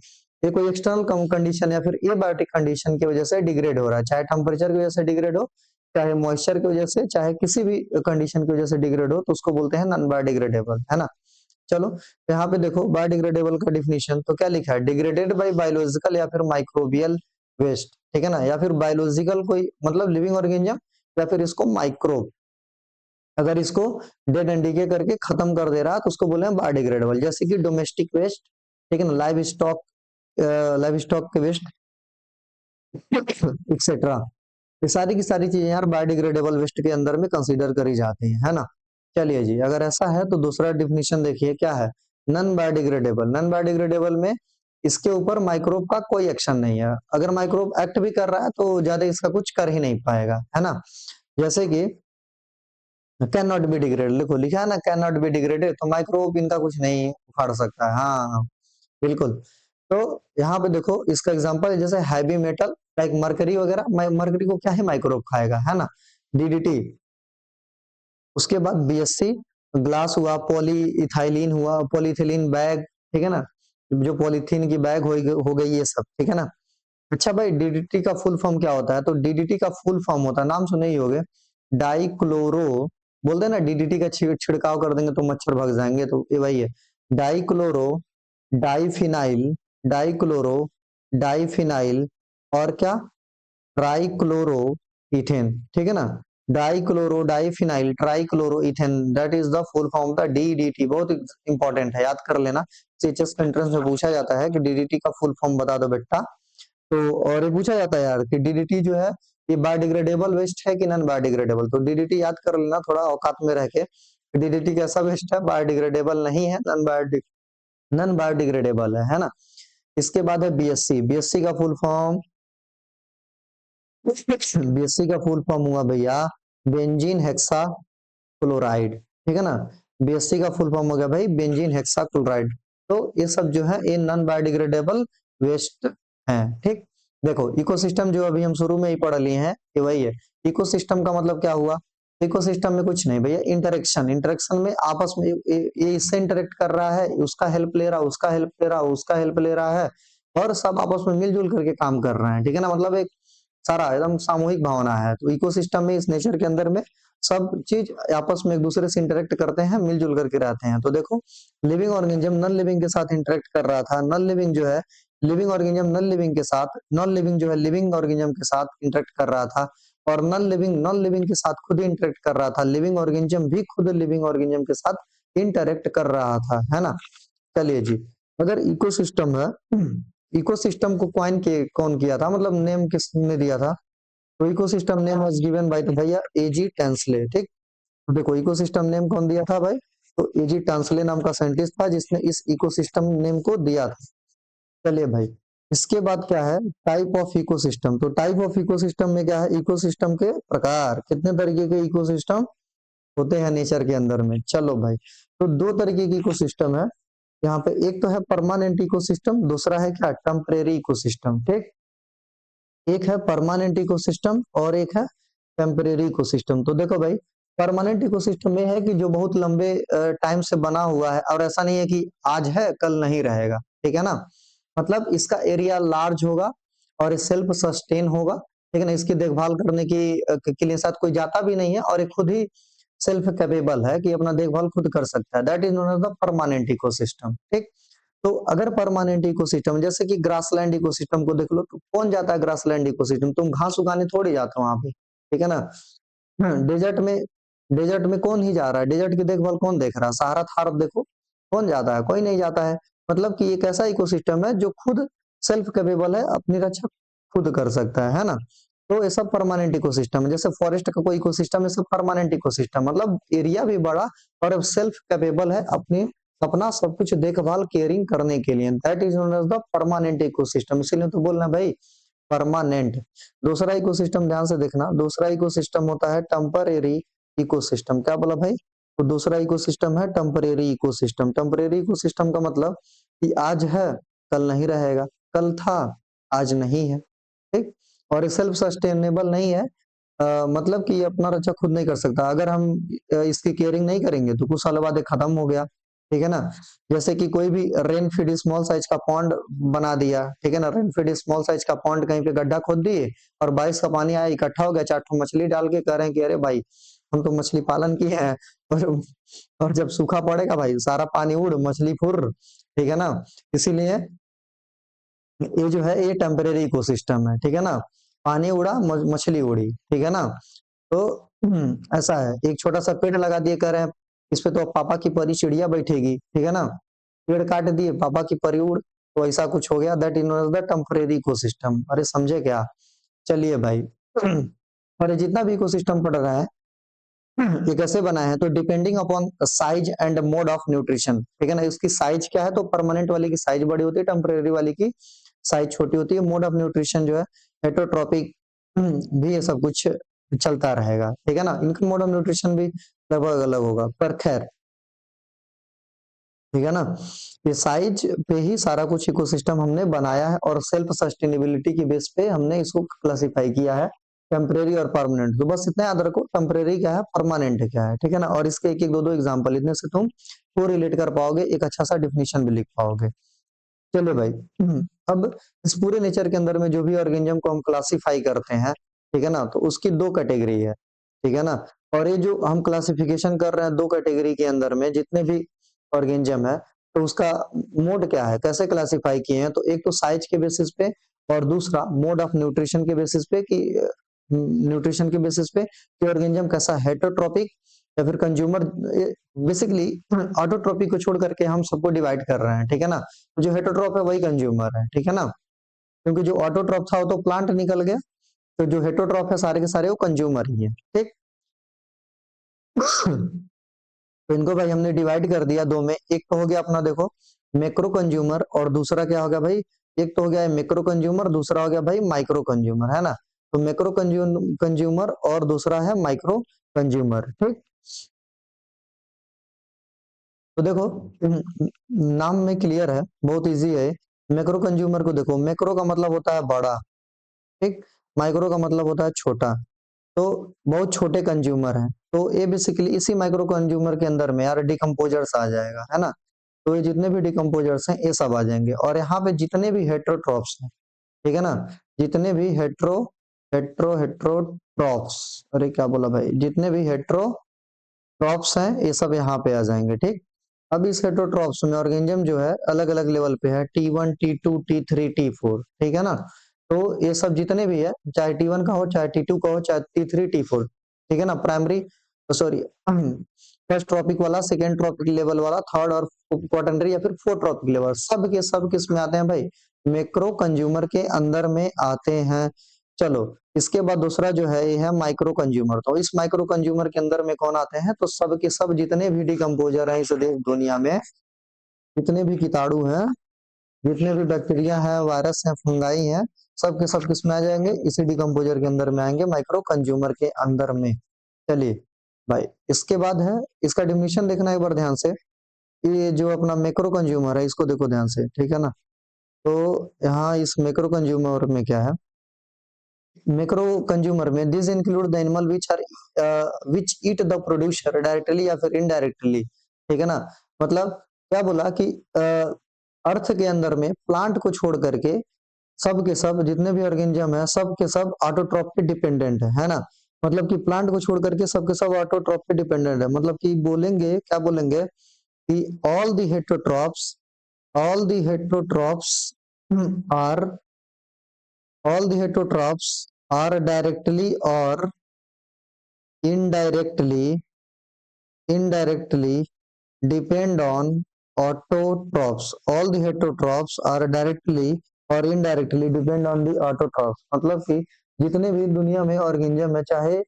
ये कोई एक्सटर्नल कंडीशन या फिर ये बायोटिक कंडीशन की वजह से डिग्रेड हो रहा है, चाहे टेम्परेचर की वजह से डिग्रेड हो, चाहे मॉइस्चर की वजह से, चाहे किसी भी कंडीशन की वजह से डिग्रेड हो, तो उसको बोलते हैं नॉन बायोडिग्रेडेबल, है ना। चलो, यहाँ पे देखो बायोडिग्रेडेबल का डिफिनेशन तो क्या लिखा है, डिग्रेडेड बाय बायोलॉजिकल या फिर माइक्रोबियल वेस्ट, ठीक है ना, या फिर बायोलॉजिकल कोई मतलब लिविंग ऑर्गेनिज्म, या फिर इसको माइक्रोब, अगर इसको डेड एंड डीके करके खत्म कर दे रहा है तो उसको बोले हैं बायोडिग्रेडेबल। जैसे कि डोमेस्टिक वेस्ट, ठीक है ना, लाइव स्टॉक के वेस्ट एक्सेट्रा, ये सारी की सारी चीजें यार बायोडिग्रेडेबल वेस्ट के अंदर में कंसीडर करी जाती हैं, है ना। चलिए जी, अगर ऐसा है तो दूसरा डिफिनेशन देखिए क्या है, नॉन बायोडिग्रेडेबल। नॉन बायोडिग्रेडेबल में इसके ऊपर माइक्रोब का कोई एक्शन नहीं है, अगर माइक्रोब एक्ट भी कर रहा है तो ज्यादा इसका कुछ कर ही नहीं पाएगा, है ना। जैसे कि कैन नॉट बी डिग्रेडेड, लिखो, लिखा है ना कैन नॉट बी डिग्रेडेड, तो माइक्रोब इनका कुछ नहीं उखाड़ सकता है, हाँ बिल्कुल। तो यहाँ पे देखो इसका एग्जांपल जैसे हैवी मेटल लाइक मरकरी वगैरह, मरकरी को क्या है माइक्रोब खाएगा, है ना, डीडीटी। उसके बाद बीएससी ग्लास हुआ, पॉली इथाइलिन हुआ, पॉलीथिलीन बैग, ठीक है ना, जो पॉलीथीन की बैग हो गई ये सब, ठीक है ना। अच्छा भाई, डीडीटी का फुल फॉर्म क्या होता है, तो डीडीटी का फुल फॉर्म होता है, नाम सुने ही होगे, डाइक्लोरो, बोलते हैं ना डीडीटी का छिड़काव कर देंगे तो मच्छर भाग जाएंगे, तो ये वही है, डाइक्लोरो, डाइफिनाइल, डाइक्लोरो, डाइफिनाइल, और क्या, ट्राइक्लोरो इथेन, ठीक है ना, dichloro diphenyl trichloro ethane, that is the full form था डीडीटी। बहुत इंपॉर्टेंट है, याद कर लेना, सीएचएस एंट्रेंस में पूछा जाता है कि डीडीटी का फुल फॉर्म बता दो बेटा। तो और ये पूछा जाता है यार कि डीडीटी जो है ये बायोडिग्रेडेबल वेस्ट है कि नॉन बायोडिग्रेडेबल? तो डीडीटी याद कर लेना थोड़ा औकात में रह के। डीडीटी कैसा वेस्ट है? बायोडिग्रेडेबल नहीं है, नॉन बायोडिग्रेडेबल है ना। इसके बाद है बीएससी। बीएससी का फुल फॉर्म बीएससी का फुल फॉर्म हुआ भैया बेंजीन हेक्सा क्लोराइड, ठीक है ना। बीएससी का फुल फॉर्म हो गया भाई बेंजीन हेक्सा क्लोराइड। तो ये सब जो है ये नॉन बायोडिग्रेडेबल वेस्ट है, ठीक। देखो इकोसिस्टम जो अभी हम शुरू में ही पढ़ लिए हैं ये वही है। इकोसिस्टम का मतलब क्या हुआ? इकोसिस्टम में कुछ नहीं भैया, इंटरेक्शन। इंटरेक्शन में आपस में ये इससे इंटरेक्ट कर रहा है, उसका हेल्प ले रहा, उसका हेल्प ले रहा, उसका हेल्प ले रहा है, और सब आपस में मिलजुल करके काम कर रहे हैं, ठीक है ना। मतलब एक सारा एकदम सामूहिक भावना है। तो इकोसिस्टम में इस नेचर के अंदर में सब चीज आपस में एक दूसरे से इंटरेक्ट करते हैं, मिलजुल करके रहते हैं। तो देखो लिविंग ऑर्गेनिज्म नॉन लिविंग के साथ इंटरेक्ट कर रहा था, नॉन लिविंग जो है लिविंग ऑर्गेनिज्म नॉन लिविंग के साथ, नॉन लिविंग जो है लिविंग ऑर्गेनिज्म के साथ इंटरेक्ट कर रहा था, और नॉन लिविंग के साथ खुद इंटरेक्ट कर रहा था। लिविंग ऑर्गेनिज्म भी खुद लिविंग ऑर्गेनिज्म के साथ इंटरेक्ट कर रहा था, है ना। चलिए जी, अगर इकोसिस्टम है, इकोसिस्टम को कौन किया था, मतलब नेम किसने दिया था? तो ecosystem name was given by the भैया एजी टेंसले, ठीक। तो देखो इकोसिस्टम नेम कौन दिया था भाई? तो एजी टेंसले नाम का साइंटिस्ट था जिसने इस इकोसिस्टम नेम को दिया था। चलिए भाई, इसके बाद क्या है? Type of ecosystem. तो टाइप ऑफ इकोसिस्टम में क्या है? इकोसिस्टम के प्रकार। कितने तरीके के इकोसिस्टम होते हैं नेचर के अंदर में? चलो भाई, तो दो तरीके की इकोसिस्टम है यहाँ पे। एक तो है परमानेंट इकोसिस्टम, दूसरा है क्या? टेम्परेरी इकोसिस्टम, ठीक। एक है परमानेंट इकोसिस्टम और एक है टेम्परेरी इकोसिस्टम। तो देखो भाई, परमानेंट इकोसिस्टम में है कि जो बहुत लंबे टाइम से बना हुआ है, और ऐसा नहीं है कि आज है कल नहीं रहेगा, ठीक है ना। मतलब इसका एरिया लार्ज होगा और सेल्फ सस्टेन होगा, ठीक है ना। इसकी देखभाल करने के लिए साथ कोई जाता भी नहीं है, और ये खुद ही सेल्फ कैपेबल है कि अपना देखभाल खुद कर सकता है। That is known as the permanent ecosystem, ठीक। तो अगर परमानेंट इकोसिस्टम जैसे कि ग्रासलैंड इकोसिस्टम को देख लो, तो कौन जाता है ग्रासलैंड इकोसिस्टम? तुम घास उगाने थोड़ी जाते हो वहां पे, ठीक है ना। डेजर्ट में, डेजर्ट में कौन ही जा रहा है? डेजर्ट की देखभाल कौन देख रहा है? सहारा थार देखो, कौन जाता है? कोई नहीं जाता है। मतलब कि एक ऐसा इकोसिस्टम है जो खुद सेल्फ कैपेबल है, अपनी रक्षा खुद कर सकता है ना। तो ये सब परमानेंट इकोसिस्टम है। जैसे फॉरेस्ट का कोई इकोसिस्टम है, सब परमानेंट इकोसिस्टम, मतलब एरिया भी बड़ा और सेल्फ कैपेबल है अपनी अपना सब कुछ देखभाल केयरिंग करने के लिए। That is known as the permanent ecosystem. इसीलिए तो बोलना भाई परमानेंट। दूसरा इकोसिस्टम ध्यान से देखना, दूसरा इकोसिस्टम होता है टेम्परेरी इकोसिस्टम। क्या बोला भाई? तो दूसरा इकोसिस्टम है टेम्परेरी इकोसिस्टम। टेम्परेरी इकोसिस्टम का मतलब कि आज है कल नहीं रहेगा, कल था आज नहीं है, ठीक। और सेल्फ सस्टेनेबल नहीं है, मतलब कि ये अपना रक्षा खुद नहीं कर सकता। अगर हम इसकी केयरिंग नहीं करेंगे तो कुछ साल बाद ये खत्म हो गया, ठीक है ना। जैसे कि कोई भी रेन फीड स्मॉल साइज का पॉन्ड बना दिया, ठीक है ना। रेन फीड स्मॉल साइज का पॉन्ड कहीं पे गड्ढा खोद दिए, और बारिश का पानी आया इकट्ठा हो गया, 4 ठो मछली डाल के कह रहे हैं कि अरे भाई हम तो मछली पालन किए हैं, और जब सूखा पड़ेगा भाई सारा पानी उड़ मछली फुर, ठीक है ना। इसीलिए ये जो है ये टेम्परेरी इकोसिस्टम है, ठीक है ना। पानी उड़ा मछली उड़ी, ठीक है ना। तो ऐसा है। एक छोटा सा पेड़ लगा दिए, कह रहे हैं इस पे तो पापा की परी चिड़िया बैठेगी, ठीक है ना। पेड़ काट दिए, पापा की परी उड़, तो ऐसा कुछ हो गया। That is known as the temporary ecosystem. अरे समझे क्या? चलिए भाई, और ये जितना भी इकोसिस्टम पढ़ रहा है ये कैसे बना है? तो depending upon size and mode of nutrition, ठीक है ना। इसकी साइज क्या है? तो परमानेंट वाली की साइज बड़ी होती है, टेम्परेरी वाली की साइज छोटी होती है। मोड ऑफ न्यूट्रिशन जो है हेटरोट्रॉपिक भी ये सब कुछ चलता रहेगा, ठीक है ना। इनका मोड ऑफ न्यूट्रिशन भी लगभग अलग होगा, पर खैर, ठीक है ना। ये साइज पे ही सारा कुछ इकोसिस्टम हमने बनाया है, और सेल्फ सस्टेनेबिलिटी की बेस पे हमने इसको क्लासिफाई किया है टेम्परेरी और परमानेंट। तो बस इतना याद रखो, टेम्परेरी क्या है, परमानेंट क्या है, ठीक है ना। और इसके एक एक दो दो एग्जाम्पल, इतने से तुम को रिलेट कर पाओगे, एक अच्छा सा डिफिनेशन भी लिख पाओगे। चलो भाई, अब इस पूरे नेचर के अंदर में जो भी ऑर्गेनिज्म को हम क्लासिफाई करते हैं, ठीक है ना, तो उसकी दो कैटेगरी है, ठीक है ना। और ये जो हम क्लासिफिकेशन कर रहे हैं दो कैटेगरी के अंदर में जितने भी ऑर्गेनिज्म है, तो उसका मोड क्या है, कैसे क्लासिफाई किए हैं? तो एक तो साइज के बेसिस पे, और दूसरा मोड ऑफ न्यूट्रिशन के बेसिस पे, कि न्यूट्रिशन के बेसिस पे कि ऑर्गेनिज्म कैसा हेटरोट्रॉपिक या फिर कंज्यूमर। बेसिकली ऑटोट्रॉपिक को छोड़ करके हम सबको डिवाइड कर रहे हैं, ठीक है ना। तो जो हेटरोट्रॉप है वही कंज्यूमर है, ठीक है ना। क्योंकि जो ऑटोट्रॉप था वो तो प्लांट निकल गया, तो जो हेटरोट्रॉफ है सारे के सारे वो कंज्यूमर ही है, ठीक। तो इनको भाई हमने डिवाइड कर दिया दो में। एक तो हो गया अपना देखो मैक्रो कंज्यूमर, और दूसरा क्या हो गया भाई, एक तो हो गया मैक्रो कंज्यूमर, दूसरा हो गया भाई माइक्रो कंज्यूमर, है ना। तो मैक्रो कंज्यूमर और दूसरा है माइक्रो कंज्यूमर, ठीक। तो देखो नाम में क्लियर है, बहुत इजी है। मैक्रो कंज्यूमर को देखो, मैक्रो का मतलब होता है बड़ा, ठीक। माइक्रो का मतलब होता है छोटा। तो बहुत छोटे कंज्यूमर हैं, तो ये बेसिकली इसी माइक्रो कंज्यूमर के अंदर में यार डिकम्पोजर्स आ जाएगा, है ना। तो ये जितने भी डिकम्पोजर्स हैं ये सब आ जाएंगे, और यहाँ पे जितने भी हेट्रोट्रॉप्स हैं, ठीक है ना, जितने भी हेट्रोट्रॉप्स, अरे क्या बोला भाई, जितने भी हेट्रोट्रॉप्स हैं ये सब यहाँ पे आ जाएंगे, ठीक। अब इस हेट्रोट्रॉप्स में ऑर्गेनिज्म जो है अलग अलग लेवल पे है, T1 T2 T3 T4, ठीक है ना। तो ये सब जितने भी है, चाहे T1 का हो, चाहे T2 का हो, चाहे T3 T4, ठीक है ना। प्राइमरी सॉरी फर्स्ट ट्रॉपिक वाला, सेकेंड ट्रॉपिक लेवल वाला, थर्ड और क्वार्टनरी या फिर फोर्थ ट्रॉपिक लेवल, सब के सब किस में आते हैं भाई, मैक्रो कंज्यूमर के अंदर में आते हैं। चलो इसके बाद दूसरा जो है ये है माइक्रो कंज्यूमर। तो इस माइक्रो कंज्यूमर के अंदर में कौन आते हैं, तो सब के सब जितने भी डिकम्पोजर हैं इस देश दुनिया में, जितने भी कीटाणु हैं, जितने भी बैक्टीरिया हैं, वायरस हैं, फंगाई हैं, सब के सब किस में आ जाएंगे, इसी डिकम्पोजर के अंदर में आएंगे, माइक्रो कंज्यूमर के अंदर में। चलिए भाई इसके बाद है, इसका डिफिनीशन देखना एक बार ध्यान से। ये जो अपना मैक्रो कंज्यूमर है इसको देखो ध्यान से, ठीक है ना। तो यहाँ इस मैक्रो कंज्यूमर में क्या है, मैक्रो कंज्यूमर में this include the animal which eat the producer directly या फिर इनडायरेक्टली, ठीक है ना। मतलब क्या बोला कि अर्थ के अंदर में प्लांट को छोड़ करके सब के सब जितने भी ऑर्गेनिज्म है सब के सब ऑटोट्रॉप पे डिपेंडेंट है ना। मतलब कि प्लांट को छोड़ करके सब के सब ऑटोट्रॉप पे डिपेंडेंट है, मतलब कि बोलेंगे क्या बोलेंगे कि all the heterotrophs are all the heterotrophs are directly or indirectly depend on autotrophs. All the heterotrophs are directly और indirectly depend on the autotrophs. मतलब कि जितने भी दुनिया में ऑर्गेनिज्म है, चाहे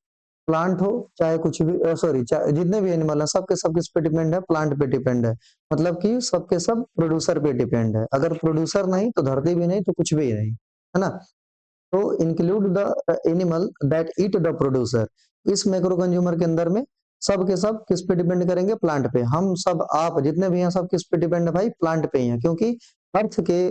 प्लांट हो चाहे कुछ भी सॉरी जितने भी एनिमल है सबके सब किस पे डिपेंड है, प्लांट पे डिपेंड है। मतलब कि सबके सब प्रोड्यूसर पे डिपेंड है, अगर प्रोड्यूसर नहीं तो धरती भी नहीं तो कुछ भी नहीं, है ना। तो include the animal that eat the producer, इस मैक्रो कंज्यूमर के अंदर में सब के सब किस पे डिपेंड करेंगे, प्लांट पे। हम सब आप जितने भी हैं सब किस पे डिपेंड है भाई, प्लांट पे ही है, क्योंकि अर्थ के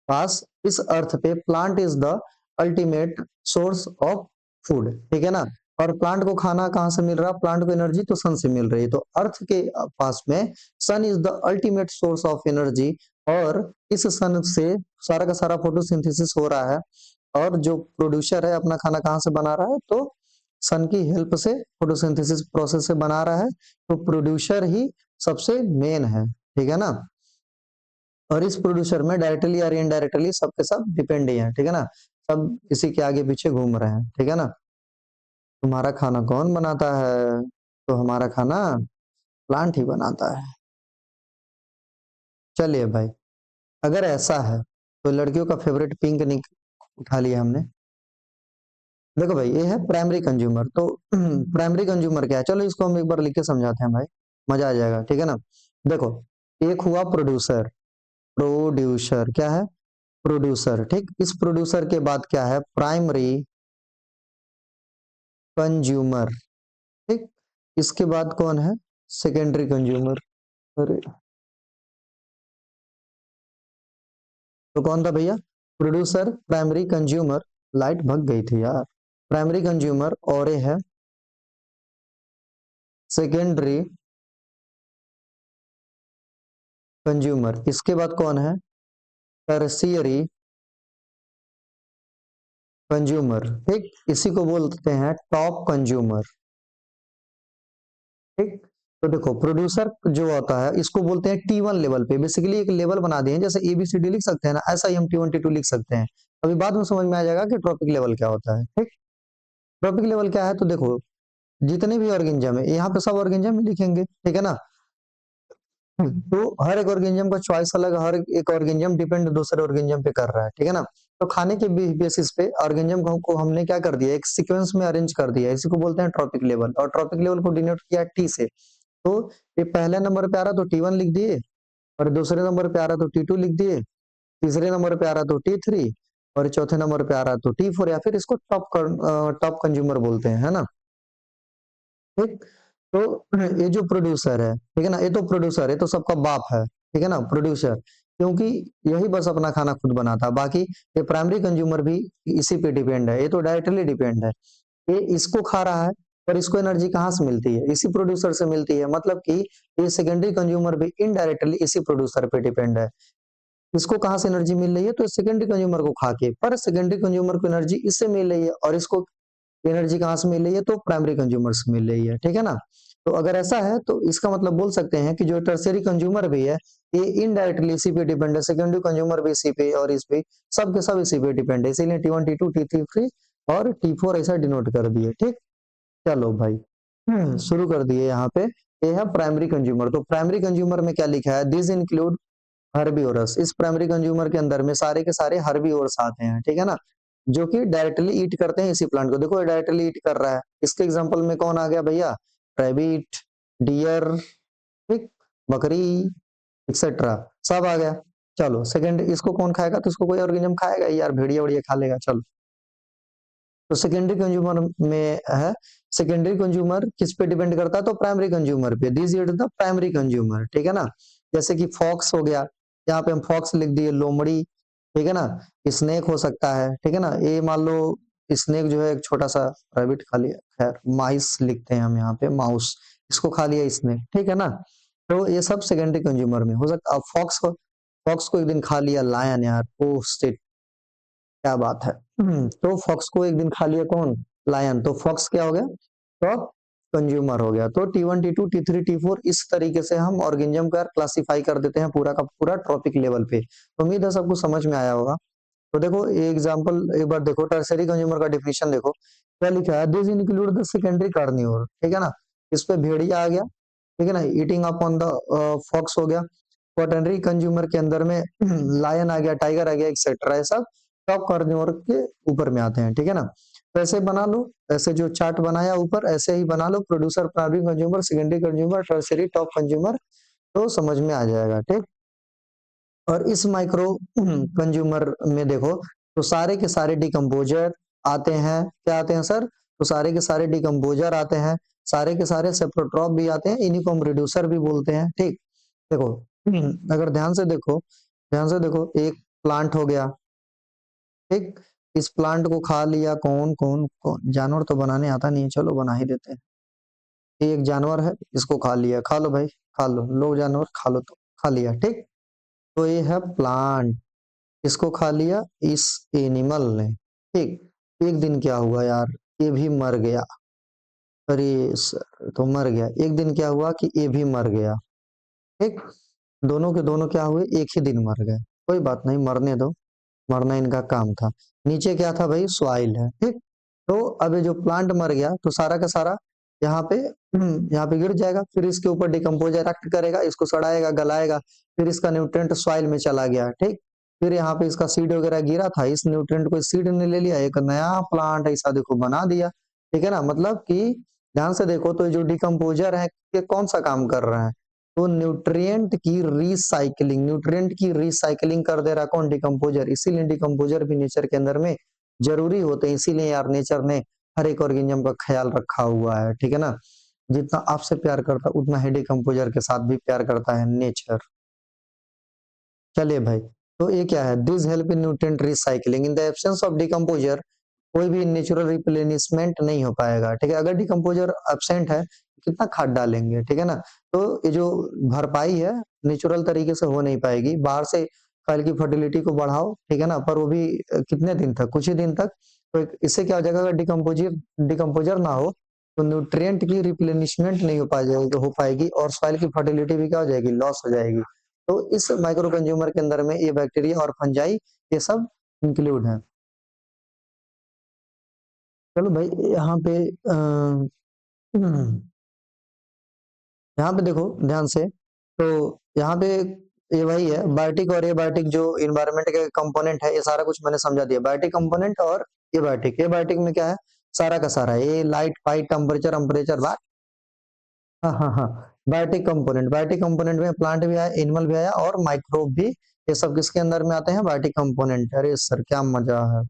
पास इस अर्थ पे plant is the ultimate source of food, ठीक है ना। और प्लांट को खाना कहाँ से मिल रहा है, प्लांट को एनर्जी तो सन से मिल रही है। तो अर्थ के पास में sun is the ultimate source of energy, और इस सन से सारा का सारा फोटोसिंथेसिस हो रहा है, और जो प्रोड्यूसर है अपना खाना कहाँ से बना रहा है, तो सन की हेल्प से फोटोसिंथेसिस प्रोसेस से बना रहा है। तो प्रोड्यूसर ही सबसे मेन है, ठीक है ना। और इस प्रोड्यूसर में डायरेक्टली या इनडायरेक्टली सबके सब डिपेंड ही है, ठीक है ना। सब इसी के आगे पीछे घूम रहे हैं, ठीक है ना। तुम्हारा खाना कौन बनाता है, तो हमारा खाना प्लांट ही बनाता है। चलिए भाई अगर ऐसा है तो लड़कियों का फेवरेट पिंक निक उठा लिया हमने। देखो भाई ये है प्राइमरी कंज्यूमर। तो प्राइमरी कंज्यूमर क्या है, चलो इसको हम एक बार लिख के समझाते हैं भाई, मजा आ जाएगा, ठीक है ना। देखो एक हुआ प्रोड्यूसर, प्रोड्यूसर क्या है, प्रोड्यूसर, ठीक। इस प्रोड्यूसर के बाद क्या है, प्राइमरी कंज्यूमर, ठीक। इसके बाद कौन है, सेकेंडरी कंज्यूमर। अरे तो कौन था भैया, प्रोड्यूसर, प्राइमरी कंज्यूमर, लाइट भग गई थी यार, प्राइमरी कंज्यूमर, और ये है सेकेंडरी कंज्यूमर। इसके बाद कौन है, टर्शियरी कंज्यूमर, ठीक। इसी को बोलते हैं टॉप कंज्यूमर, ठीक। तो देखो प्रोड्यूसर जो होता है इसको बोलते हैं T1 लेवल पे, बेसिकली एक लेवल बना दिए हैं, जैसे ABCD लिख सकते हैं ना, ऐसा ही हम T1 T2 लिख सकते हैं। अभी बाद में समझ में आ जाएगा कि ट्रॉपिक लेवल क्या होता है, ठीक। ट्रॉपिक लेवल क्या है, तो देखो जितने भी ऑर्गेनिज्म है यहाँ पे सब ऑर्गेनिज्म ही लिखेंगे, ठीक है ना। तो हर एक ऑर्गेनिज्म का चॉइस अलग, हर एक ऑर्गेनिज्म डिपेंड दूसरे ऑर्गेनिज्म पे कर रहा है, ठीक है ना। तो खाने के बेसिस पे ऑर्गेनिज्म को हमने क्या कर दिया, एक सीक्वेंस में अरेंज कर दिया, इसी को बोलते हैं ट्रॉपिक लेवल, और ट्रॉपिक लेवल को डिनोट किया टी से। तो ये पहले नंबर पे आ रहा तो टी1 लिख दिए, और दूसरे नंबर पे आ रहा तो टी2 लिख दिए, तीसरे नंबर पे आ रहा तो टी3, और चौथे नंबर पे आ रहा तो टी4, या फिर इसको टॉप कंज्यूमर बोलते हैं, है ना। ठीक। तो ये जो प्रोड्यूसर है, ठीक है ना, ये तो प्रोड्यूसर है, तो सबका बाप है, ठीक है ना, प्रोड्यूसर, क्योंकि यही बस अपना खाना खुद बनाता है। बाकी ये प्राइमरी कंज्यूमर भी इसी पे डिपेंड है, ये तो डायरेक्टली डिपेंड है, ये इसको खा रहा है, पर इसको एनर्जी कहाँ से मिलती है, इसी प्रोड्यूसर से मिलती है, मतलब कि ये सेकेंडरी कंज्यूमर भी इनडायरेक्टली इसी प्रोड्यूसर पे डिपेंड है। इसको कहाँ से एनर्जी मिल रही है, तो सेकेंडरी कंज्यूमर को खा के, पर सेकेंडरी कंज्यूमर को एनर्जी इससे मिल रही है, और इसको एनर्जी कहाँ से मिल रही है, तो प्राइमरी कंज्यूमर से मिल रही है, ठीक है ना। तो अगर ऐसा है तो इसका मतलब बोल सकते हैं कि जो टर्शियरी कंज्यूमर भी है, ये इनडायरेक्टली इसी पे डिपेंड है, सेकेंडरी कंज्यूमर भी इसी पे और इस पे, सब के सब इसी पे डिपेंड है, इसीलिए टी1 टी2 टी3 और टी4 ऐसा डिनोट कर दिए। ठीक, चलो भाई, शुरू कर दिए। यहाँ पे ये है प्राइमरी कंज्यूमर। तो प्राइमरी कंज्यूमर में क्या लिखा है, दिस इंक्लूड हर्बीवोरस। इस प्राइमरी कंज्यूमर के अंदर में सारे के सारे हर्बीवोरस आते हैं, ठीक है ना, जो कि डायरेक्टली ईट करते हैं इसी प्लांट को। देखो ये डायरेक्टली ईट कर रहा है, इसके एग्जांपल में कौन आ गया भैया, रैबिट, डियर, ठीक, बकरी, एक्सेट्रा, सब आ गया। चलो सेकंड, इसको कौन खाएगा, तो इसको कोई ऑर्गेनिज्म खाएगा यार, भेड़िया वेड़िया खा लेगा। चलो, तो सेकेंडरी कंज्यूमर में है, सेकेंडरी कंज्यूमर किस पे डिपेंड करता है, तो प्राइमरी कंज्यूमर पे, this is the primary consumer, ठीक है ना। जैसे कि फॉक्स हो गया, यहाँ पे हम फॉक्स लिख दिए, लोमड़ी, ठीक है ना, स्नेक हो सकता है, ठीक है ना, ये मान लो स्नेक जो है एक छोटा सा रैबिट खा लिया, खैर माइस लिखते हैं हम यहाँ पे, माउस, इसको खा लिया स्नेक, ठीक है ना। तो ये सब सेकेंडरी कंज्यूमर में हो सकता। अब फॉक्स को एक दिन खा लिया लायन, यार ओ शिट, क्या बात है। तो फॉक्स को एक दिन खा लिया कौन, लायन, तो फॉक्स क्या हो गया, टॉप कंज्यूमर हो गया। तो टी1 टी2 टी3 टी4 इस तरीके से हम ऑर्गेनिज्म को क्लासिफाई कर देते हैं पूरा का पूरा ट्रॉपिक लेवल पे। तो उम्मीद है सबको समझ में आया होगा। तो देखो ये एग्जांपल एक बार देखो, टर्सरी कंज्यूमर का डिफिनेशन देखो क्या लिखा है, this include the secondary carnivore, ठीक है ना, इस पे भेड़िया आ गया, ठीक है ना, ईटिंग अपॉन द फॉक्स हो गया। क्वाटरनरी कंज्यूमर के अंदर में लायन आ गया, टाइगर आ गया, एक्सेट्रा, ये सब टॉप कार्निवोर के ऊपर में आते हैं, ठीक है ना। तो ऐसे बना लो, ऐसे जो चार्ट बनाया ऊपर ऐसे ही बना लो, producer, primary consumer, secondary consumer, tertiary, top consumer, तो समझ में आ जाएगा। ठीक, और इस माइक्रो कंज्यूमर में देखो, तो सारे के सारे डिकम्पोजर आते हैं, क्या आते हैं सर, तो सारे के सारे डिकम्पोजर आते हैं, सारे के सारे सेप्रोट्रॉप भी आते हैं, इन्हीं को हम रिड्यूसर भी बोलते हैं। ठीक, देखो अगर ध्यान से देखो, एक प्लांट हो गया, ठीक, इस प्लांट को खा लिया कौन कौन कौन, जानवर तो बनाने आता नहीं है, चलो बना ही देते हैं। ये एक जानवर है, इसको खा लिया, खा लो भाई, खा लो, लो जानवर खा लो, तो खा लिया, ठीक। तो ये है प्लांट, इसको खा लिया इस एनिमल ने, ठीक। एक दिन क्या हुआ यार, ये भी मर गया, अरे तो मर गया। एक दिन क्या हुआ कि ये भी मर गया, ठीक, दोनों के दोनों क्या हुए, एक ही दिन मर गए। कोई बात नहीं, मरने दो, मरना इनका काम था। नीचे क्या था भाई, सॉइल है, ठीक। तो अब ये जो प्लांट मर गया तो सारा का सारा यहाँ पे यहाँ पे गिर जाएगा, फिर इसके ऊपर डिकम्पोजर एक्ट करेगा, इसको सड़ाएगा, गलाएगा, फिर इसका न्यूट्रिएंट सॉइल में चला गया, ठीक। फिर यहाँ पे इसका सीड वगैरह गिरा था, इस न्यूट्रिएंट को सीड ने ले लिया, एक नया प्लांट ऐसा देखो बना दिया, ठीक है ना। मतलब कि ध्यान से देखो, तो जो डिकम्पोजर है ये कौन सा काम कर रहा है, तो न्यूट्रिएंट की रिसाइकलिंग कर दे रहा कौन, डिकम्पोजर। इसीलिए डिकम्पोजर भी नेचर के अंदर में जरूरी होते हैं, इसीलिए यार नेचर ने हर एक ऑर्गेनिज्म का ख्याल रखा हुआ है, ठीक है ना। जितना आपसे प्यार करता उतना ही डिकम्पोजर के साथ भी प्यार करता है नेचर। चलिए भाई, तो ये क्या है, this help in nutrient recycling, in the absence of decomposer कोई भी नेचुरल रिप्लेनिशमेंट नहीं हो पाएगा, ठीक है। अगर डिकम्पोजर एब्सेंट है कितना खाद डालेंगे, ठीक है ना। तो ये जो भरपाई है नेचुरल तरीके से हो नहीं पाएगी, बाहर से फल की फर्टिलिटी को बढ़ाओ, ठीक है ना, पर वो भी कितने दिन तक, कुछ ही दिन तक। तो इससे क्या हो जाएगा, अगर डिकम्पोजर ना हो तो न्यूट्रिएंट की रिप्लेनिशमेंट नहीं हो पाएगी, और सॉइल की फर्टिलिटी भी क्या हो जाएगी, लॉस हो जाएगी। तो इस माइक्रो कंज्यूमर के अंदर में ये बैक्टीरिया और फंजाई ये सब इंक्लूड है। चलो भाई, यहाँ पे यहाँ पे देखो ध्यान से, तो यहाँ पे ये वही है बायोटिक और एबायोटिक जो इन्वायरमेंट के कंपोनेंट है, ये सारा कुछ मैंने समझा दिया। बायोटिक कंपोनेंट और एबायोटिक, एबायोटिक में क्या है, सारा का सारा ये लाइट फाइट टेम्परेचर अम्परेचर बात। हाँ हाँ हाँ, बायोटिक कंपोनेंट, बायोटिक कंपोनेंट में प्लांट भी आया, एनिमल भी आया और माइक्रोब भी, ये सब किसके अंदर में आते हैं, बायोटिक कंपोनेंट। अरे सर क्या मजा है,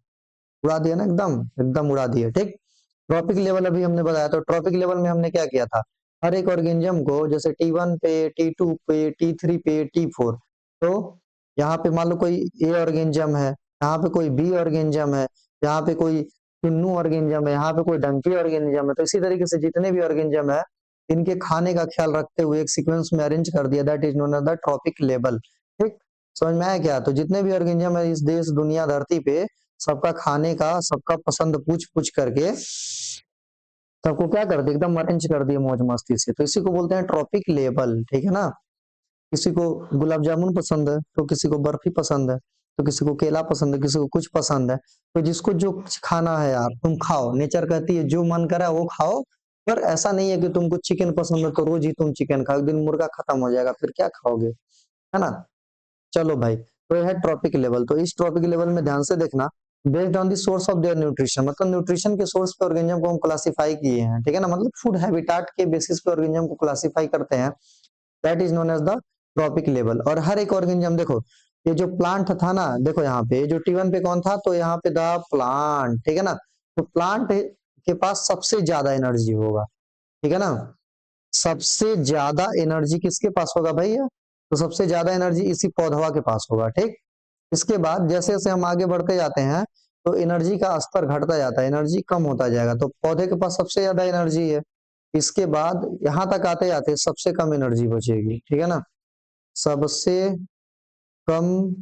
उड़ा दिया ना, एकदम एकदम उड़ा दिया। ठीक, ट्रॉपिक लेवल अभी हमने बताया, तो ट्रॉपिक लेवल में हमने क्या किया था, हर एक ऑर्गेनिज्म को जैसे T1 पे, T2 पे, T3 पे, T4, तो यहाँ पे मान लो कोई ए ऑर्गेनिज्म है, यहाँ पे कोई बी ऑर्गेनिज्म है, यहाँ पे कोई टुन्नू ऑर्गेनिज्म है, यहाँ पे कोई डंकी ऑर्गेनिज्म है, तो इसी तरीके से जितने भी ऑर्गेनिज्म है इनके खाने का ख्याल रखते हुए एक सीक्वेंस में अरेंज कर दिया, that is known as the trophic level. ठीक, समझ में आया क्या, तो जितने भी ऑर्गेनिज्म है इस देश दुनिया धरती पे, सबका खाने का, सबका पसंद पूछ पूछ करके सबको क्या कर दिया, एकदम अरेंज कर दिया मौज मस्ती से, तो इसी को बोलते हैं ट्रॉपिक लेवल। ठीक है ना, किसी को गुलाब जामुन पसंद है, तो किसी को बर्फी पसंद है, तो किसी को केला पसंद है, किसी को कुछ पसंद है, तो जिसको जो कुछ खाना है यार तुम खाओ, नेचर कहती है जो मन करे वो खाओ। पर ऐसा नहीं है कि तुमको चिकन पसंद है तो रोज ही तुम चिकन खाओ, एक दिन मुर्गा खत्म हो जाएगा फिर क्या खाओगे, है ना। चलो भाई, तो यह है ट्रॉपिक लेवल। तो इस ट्रॉपिक लेवल में ध्यान से देखना, based on the source of their nutrition, मतलब न्यूट्रिशन के सोर्स पे ऑर्गेनिज्म को हम क्लासिफाई किए हैं। ठीक है ना, मतलब फूड हैबिटाट के बेसिस पे ऑर्गेनिज्म को क्लासिफाई करते हैं, that is known as the trophic level. और हर एक ऑर्गेनिज्म देखो, ये जो प्लांट था ना, देखो यहाँ पे जो T1 पे कौन था, तो यहाँ पे द प्लांट। ठीक है ना, तो प्लांट के पास सबसे ज्यादा एनर्जी होगा। ठीक है ना, सबसे ज्यादा एनर्जी किसके पास होगा भैया, तो सबसे ज्यादा एनर्जी इसी पौधवा के पास होगा। ठीक, इसके बाद जैसे जैसे हम आगे बढ़ते जाते हैं तो एनर्जी का स्तर घटता जाता है, एनर्जी कम होता जाएगा, तो पौधे के पास सबसे ज्यादा एनर्जी है। इसके बाद यहाँ तक आते जाते सबसे कम एनर्जी बचेगी। ठीक है ना, सबसे कम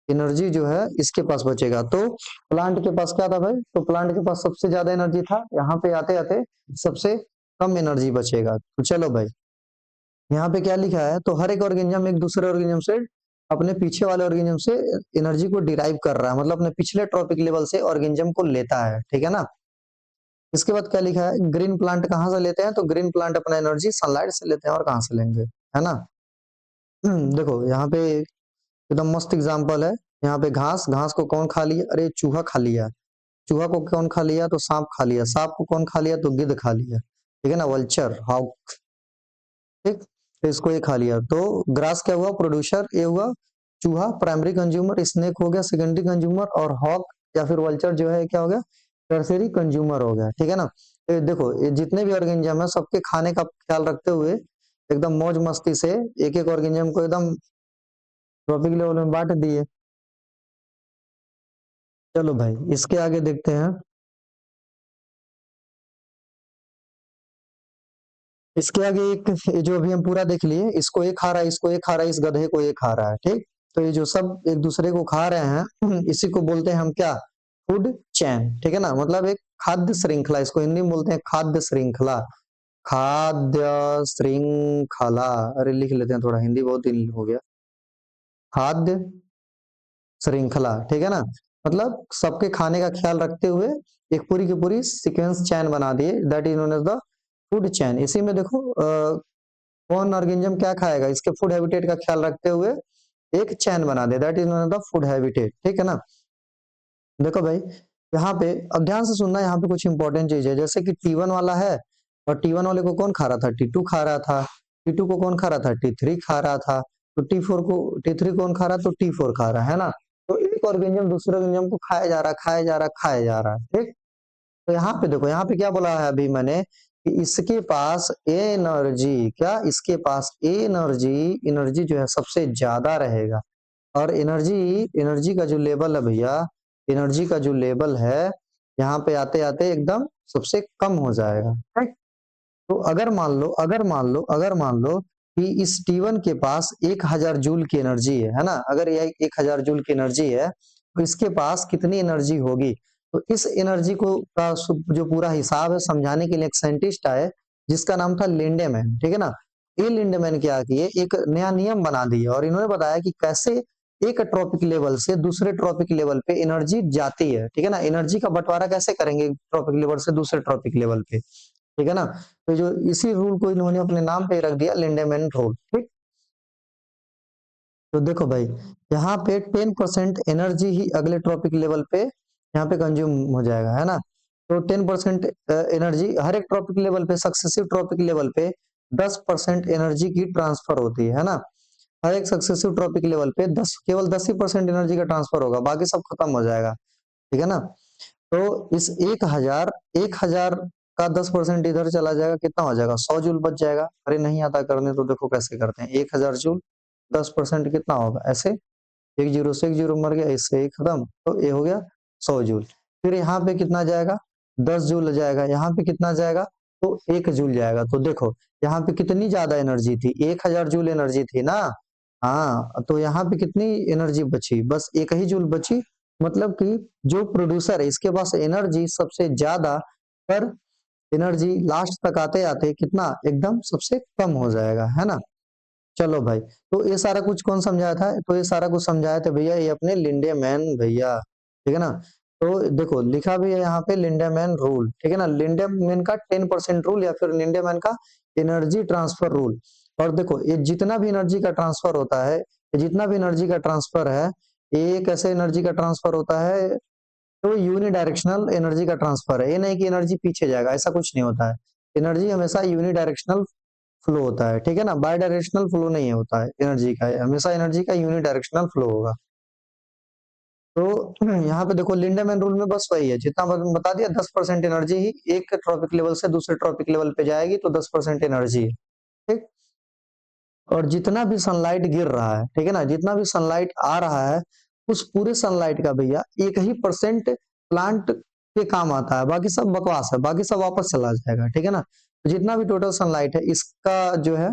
एनर्जी जो है इसके पास बचेगा। तो प्लांट के पास क्या था भाई, तो प्लांट के पास सबसे ज्यादा एनर्जी था, यहाँ पे आते आते सबसे कम एनर्जी बचेगा। तो चलो भाई, यहाँ पे क्या लिखा है, तो हर एक ऑर्गेनिज्म एक दूसरे ऑर्गेनिज्म से, अपने पीछे वाले ऑर्गेनिज्म से एनर्जी को डिराइव कर रहा है, मतलब अपने पिछले ट्रॉपिक लेवल से ऑर्गेनिज्म को लेता है। ठीक है ना, इसके बाद क्या लिखा है, ग्रीन प्लांट कहाँ से लेते हैं, तो ग्रीन प्लांट अपना एनर्जी सनलाइट से लेते हैं, और कहाँ से लेंगे, है ना। देखो यहाँ पे एकदम मस्त एग्जांपल है, यहाँ पे घास, घास को कौन खा लिया, अरे चूहा खा लिया, चूहा को कौन खा लिया, तो सांप खा लिया, सांप को कौन खा लिया, तो गिद्ध खा लिया। ठीक है ना, वल्चर, हाउक। ठीक, तो इसको ये खा लिया, तो ग्रास क्या हुआ, प्रोड्यूसर ये हुआ, चूहा प्राइमरी कंज्यूमर, स्नेक हो गया सेकेंडरी कंज्यूमर, और हॉक या फिर वल्चर जो है क्या हो गया, टर्सरी कंज्यूमर हो गया। ठीक है ना, तो ये देखो ये जितने भी ऑर्गेनिज्म है सबके खाने का ख्याल रखते हुए एकदम मौज मस्ती से एक एक ऑर्गेनिज्म को एकदम ट्रॉपिक लेवल में बांट दिए। चलो भाई इसके आगे देखते हैं, इसके आगे एक, ये जो अभी हम पूरा देख लिए, इसको ये खा रहा है, इसको ये खा रहा है, इस गधे को ये खा रहा है। ठीक, तो ये जो सब एक दूसरे को खा रहे हैं इसी को बोलते हैं हम क्या, फूड चैन। ठीक है ना, मतलब एक खाद्य श्रृंखला, इसको हिंदी में बोलते हैं खाद्य श्रृंखला, खाद्य श्रृंखला। अरे लिख लेते हैं, थोड़ा हिंदी बहुत दिन हो गया, खाद्य श्रृंखला। ठीक है ना, मतलब सबके खाने का ख्याल रखते हुए एक पूरी की पूरी सीक्वेंस चैन बना दिए, that is known as the food chain. इसी में देखो कौन ऑर्गेनिज्म क्या खाएगा, इसके फूड हैबिटेट का ख्याल रखते हुए एक चैन बना दे, that is known as the food habitat. ठीक है ना, देखो भाई यहाँ पे अब ध्यान से सुनना, यहाँ पे कुछ इंपॉर्टेंट चीज है, जैसे कि T1 वाला है, और T1 वाले को कौन खा रहा था, T2 खा रहा था, T2 को कौन खा रहा था, T3 खा रहा था, तो T3 कौन खा रहा, तो T4 खा रहा है ना। तो एक ऑर्गेनिज्म दूसरे ऑर्गेनिज्म को खाया जा रहा, खाया जा रहा, खाया जा रहा है। ठीक, तो यहाँ पे देखो, यहाँ पे क्या बोला है अभी मैंने, कि इसके पास एनर्जी, क्या इसके पास एनर्जी, एनर्जी जो है सबसे ज्यादा रहेगा, और एनर्जी, एनर्जी का जो लेवल है भैया, एनर्जी का जो लेवल है यहाँ पे आते आते एकदम सबसे कम हो जाएगा। ठीक, तो अगर मान लो कि इस T1 के पास 1000 जूल की एनर्जी है ना, अगर यह 1000 जूल की एनर्जी है, तो इसके पास कितनी एनर्जी होगी, तो इस एनर्जी को का जो पूरा हिसाब है समझाने के लिए एक साइंटिस्ट आए जिसका नाम था लिंडेमैन। ठीक है ना, ये लिंडेमैन क्या किए, एक नया नियम बना दिए, और इन्होंने बताया कि कैसे एक ट्रॉपिक लेवल से दूसरे ट्रॉपिक लेवल पे एनर्जी जाती है। ठीक है ना, एनर्जी का बंटवारा कैसे करेंगे ट्रॉपिक लेवल से दूसरे ट्रॉपिक लेवल पे। ठीक है ना, तो जो इसी रूल को इन्होंने अपने नाम पे रख दिया, लिंडेमैन रूल। ठीक, तो देखो भाई, यहाँ पे 10% एनर्जी ही अगले ट्रॉपिक लेवल पे यहाँ पे कंज्यूम हो जाएगा, है ना। तो 10% एनर्जी हर एक ट्रॉपिक लेवल पे, सक्सेसिव ट्रॉपिक लेवल पे 10% एनर्जी की ट्रांसफर होती है ना। हर एक सक्सेसिव ट्रॉपिक लेवल पे केवल 10% एनर्जी का ट्रांसफर होगा, बाकी सब खत्म हो जाएगा, ठीक है ना। तो इस 1000 का 10% इधर चला जाएगा, कितना हो जाएगा, 100 जूल बच जाएगा। अरे नहीं आता करने तो देखो कैसे करते हैं, 1000 जूल 10% कितना होगा, ऐसे एक जीरो से एक जीरो मर गया, इससे एक खत्म, तो ये हो गया 100 जूल। फिर यहाँ पे कितना जाएगा, 10 जूल जाएगा, यहाँ पे कितना जाएगा, तो 1 जूल जाएगा। तो देखो यहाँ पे कितनी ज्यादा एनर्जी थी, 1000 जूल एनर्जी थी ना। हाँ, तो यहाँ पे कितनी एनर्जी बची, बस 1 ही जूल बची। मतलब कि जो प्रोड्यूसर है इसके पास एनर्जी सबसे ज्यादा, पर एनर्जी लास्ट तक आते आते कितना एकदम सबसे कम हो जाएगा, है ना। चलो भाई, तो ये सारा कुछ कौन समझाया था, तो ये सारा कुछ समझाया था भैया ये अपने लिंडेमैन भैया, ठीक है ना। तो देखो लिखा भी है यहाँ पे लिंडेमैन रूल, ठीक है ना, लिंडेमैन का 10% रूल या फिर लिंडेमैन का एनर्जी ट्रांसफर रूल। और देखो ये जितना भी एनर्जी का ट्रांसफर होता है, ये जितना भी एनर्जी का ट्रांसफर है, ये कैसे एनर्जी का ट्रांसफर होता है, तो यूनिडायरेक्शनल एनर्जी का ट्रांसफर है। ये नहीं कि एनर्जी पीछे जाएगा, ऐसा कुछ नहीं होता है। एनर्जी हमेशा यूनिडायरेक्शनल फ्लो होता है, ठीक है ना, बाय डायरेक्शनल फ्लो नहीं होता है एनर्जी का, हमेशा एनर्जी का यूनिडायरेक्शनल फ्लो होगा। तो यहाँ पे देखो लिंडेमैन रूल में बस वही है, जितना बता दिया, 10% एनर्जी ही एक ट्रॉपिक लेवल से दूसरे ट्रॉपिक लेवल पे जाएगी, तो 10% एनर्जी है, ठीक। और जितना भी सनलाइट गिर रहा है, ठीक है ना, जितना भी सनलाइट आ रहा है, उस पूरे सनलाइट का भैया 1% प्लांट के काम आता है, बाकी सब बकवास है, बाकी सब वापस चला जाएगा, ठीक है ना। तो जितना भी टोटल सनलाइट है इसका जो है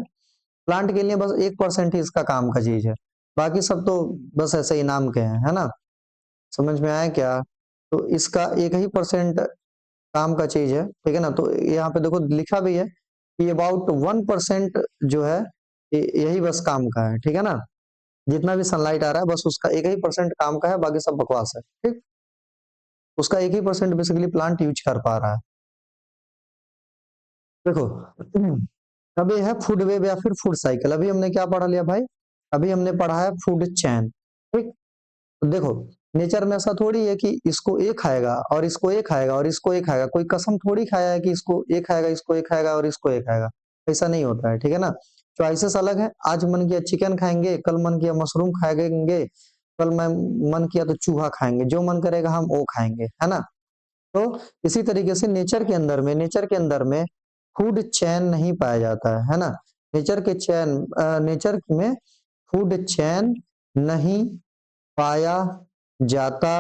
प्लांट के लिए बस 1% ही इसका काम का चीज है, बाकी सब तो बस ऐसे ही नाम के हैं, है ना। समझ में आया क्या। तो इसका 1% काम का चीज है, ठीक है ना। तो यहाँ पे देखो लिखा भी है कि अबाउट 1% जो है यही बस काम का है, ठीक है ना। जितना भी सनलाइट आ रहा है बस उसका 1% काम का है, बाकी सब बकवास है, ठीक। उसका 1% बेसिकली प्लांट यूज कर पा रहा है। देखो अब ये है फूड वेब या फिर फूड साइकिल। अभी हमने क्या पढ़ा लिया भाई, अभी हमने पढ़ा है फूड चैन, ठीक। तो देखो नेचर में ऐसा थोड़ी है कि इसको एक खाएगा और इसको एक खाएगा और इसको एक खाएगा, कोई कसम थोड़ी खाया है कि इसको एक खाएगा, इसको एक खाएगा और इसको एक खाएगा, ऐसा नहीं होता है, ठीक है ना। चॉइसेस अलग है, आज मन किया चिकन खाएंगे, कल मन किया मशरूम खाएंगे, कल मैं मन किया तो चूहा खाएंगे, जो मन करेगा हम वो खाएंगे, है ना। तो इसी तरीके से नेचर के अंदर में फूड चैन नहीं पाया जाता है ना। नेचर में फूड चैन नहीं पाया जाता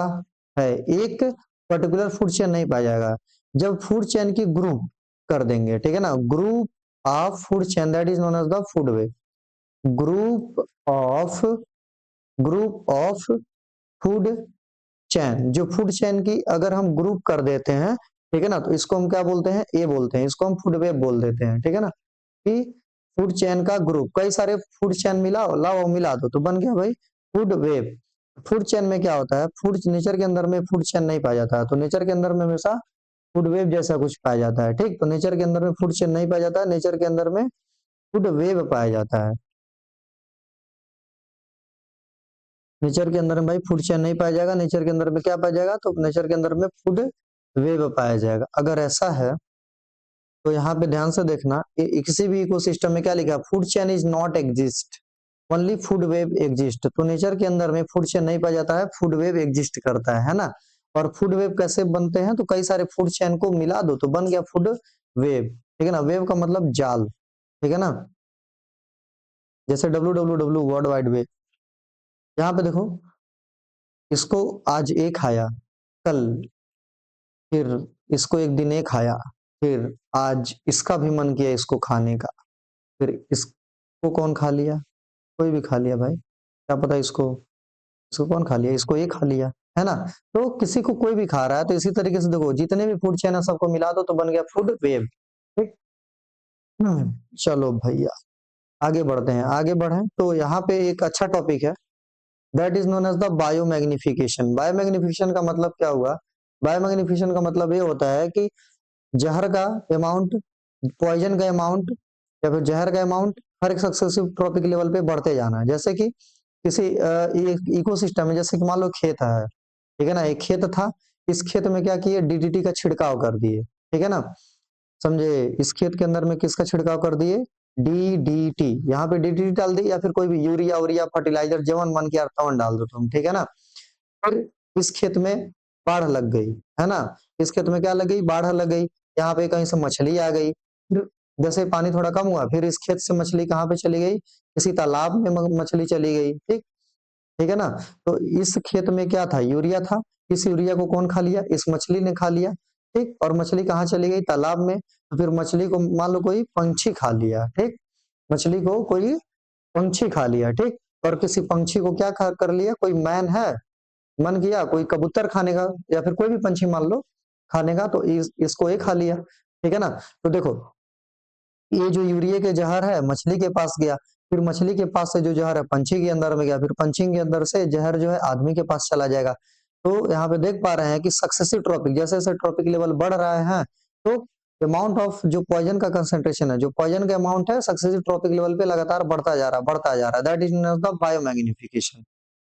है, एक पर्टिकुलर फूड चेन नहीं पाया जाएगा। जब फूड चेन की ग्रुप कर देंगे, ठीक है ना, group of food chain that is known as the food web. Group of group of food chain, जो फूड चैन की अगर हम ग्रुप कर देते हैं, ठीक है ना, तो इसको हम क्या बोलते हैं, ए बोलते हैं, इसको हम फूड वेब बोल देते हैं, ठीक है ना। कि फूड चैन का ग्रुप, कई सारे फूड चैन मिलाओ, लाओ मिला दो तो बन गया भाई फूड वेब। फूड चैन में क्या होता है, फूड नेचर के अंदर में फूड चैन नहीं पाया जाता है, तो नेचर के अंदर में हमेशा फूड वेब जैसा कुछ पाया जाता है, ठीक। तो नेचर के अंदर में फूड चैन नहीं पाया जाता है, नेचर के अंदर में फूड वेब पाया जाता है। नेचर के अंदर में भाई फूड चेन नहीं पाया जाएगा, नेचर के अंदर में क्या पाया जाएगा, तो नेचर के अंदर में फूड वेब पाया जाएगा। अगर ऐसा है तो यहाँ पे ध्यान से देखना, किसी भी इकोसिस्टम में क्या लिखा है, food chain is not exist, only food web exist. तो नेचर के अंदर में फूड चेन नहीं पाया जाता है, फूड वेब एग्जिस्ट करता है ना। और फूड वेब कैसे बनते हैं, तो कई सारे फूड चेन को मिला दो तो बन गया फूड वेब, ठीक है ना। वेब का मतलब जाल, ठीक है ना, जैसे www वर्ल्ड वाइड वेब। यहाँ पे देखो, इसको आज एक खाया, कल फिर इसको एक दिन एक खाया, फिर आज इसका भी मन किया इसको खाने का, फिर इसको कौन खा लिया, कोई भी खा लिया भाई, क्या पता इसको इसको कौन खा लिया, इसको ये खा लिया, है ना। तो किसी को कोई भी खा रहा है, तो इसी तरीके से देखो जितने भी फूड चेन है सबको मिला दो तो बन गया फूड वेब, ठीक। चलो भैया आगे बढ़ते हैं, आगे बढ़े तो यहाँ पे एक अच्छा टॉपिक है, that is known as the biomagnification. Biomagnification का मतलब क्या हुआ, बायोमैग्निफिकेशन का मतलब ये होता है कि जहर का अमाउंट, पॉइजन का अमाउंट या फिर जहर का अमाउंट हर एक सक्सेसिव ट्रॉपिक लेवल पे बढ़ते जाना है। जैसे कि किसी इकोसिस्टम में, जैसे कि मान लो खेत है, ठीक है ना, एक खेत था, इस खेत में क्या किए, डीडीटी का छिड़काव कर दिए, ठीक है ना, समझे, इस खेत के अंदर में किसका छिड़काव कर दिए, डीडीटी, यहाँ पे डीडीटी डाल दी, या फिर कोई भी यूरिया उरिया फर्टिलाइजर जवन मन किया तवन डाल दो तुम, ठीक है ना। फिर इस खेत में बाढ़ लग गई, है ना, इस खेत में क्या लग गई, बाढ़ लग गई, यहाँ पे कहीं से मछली आ गई, फिर जैसे पानी थोड़ा कम हुआ, फिर इस खेत से मछली कहाँ पे चली गई, किसी तालाब में मछली चली गई, ठीक, ठीक है ना। तो इस खेत में क्या था, यूरिया था, इस यूरिया को कौन खा लिया, इस मछली ने खा लिया, ठीक, और मछली कहाँ चली गई, तालाब में, तो फिर मछली को मान लो कोई पंछी खा लिया, ठीक, मछली को कोई पंछी खा लिया, ठीक, और किसी पंछी को क्या कर लिया, कोई मैन है, मन किया कोई कबूतर खाने का, या फिर कोई भी पंछी मान लो खाने का, तो इसको ये खा लिया, ठीक है ना। तो देखो, ये जो यूरिया के जहर है मछली के पास गया, फिर मछली के पास से जो जहर है पंछी के अंदर में गया, फिर पंछी के अंदर से जहर जो है आदमी के पास चला जाएगा। तो यहाँ पे देख पा रहे हैं कि सक्सेसिव ट्रॉपिक, जैसे जैसे ट्रॉपिक लेवल बढ़ रहा है, तो अमाउंट ऑफ जो पॉइजन का कंसेंट्रेशन है, जो पॉइजन का अमाउंट है सक्सेसिव ट्रॉपिक लेवल पे लगातार बढ़ता जा रहा है, बढ़ता जा रहा है, that is known the biomagnification.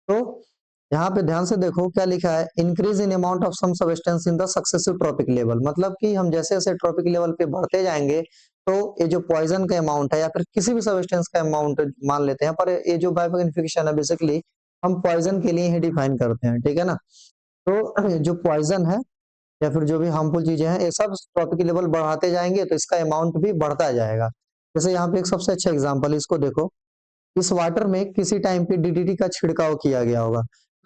तो यहाँ पे ध्यान से देखो क्या लिखा है, increase in amount of some substance in the successive trophic level, मतलब कि हम जैसे जैसे ट्रॉपिक लेवल पे बढ़ते जाएंगे, तो ये जो पॉइजन का अमाउंट है या फिर किसी भी सब्सटेंस का अमाउंट मान लेते हैं, पर ये जो बायोमैग्निफिकेशन है बेसिकली हम पॉइजन के लिए ही डिफाइन करते हैं, ठीक है ना। तो जो पॉइजन है या फिर जो भी हार्मफुल चीजें हैं, ये सब ट्रॉपिक लेवल बढ़ाते जाएंगे तो इसका अमाउंट भी बढ़ता जाएगा। जैसे यहाँ पे एक सबसे अच्छा एग्जाम्पल, इसको देखो, इस वाटर में किसी टाइम पे डीडीटी का छिड़काव किया गया होगा,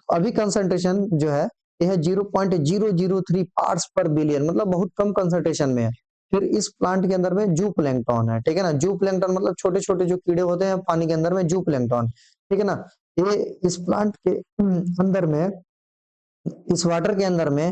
अभी कंसंट्रेशन जो है यह 0.003 पार्ट्स पर बिलियन, मतलब बहुत कम कंसंट्रेशन में है। फिर इस प्लांट के अंदर में जू प्लैंकटन है, ठीक है ना, जू प्लैंकटन मतलब छोटे छोटे जो कीड़े होते हैं पानी के अंदर में, जू प्लैंकटन, ठीक है ना। ये इस प्लांट के अंदर में, इस वाटर के अंदर में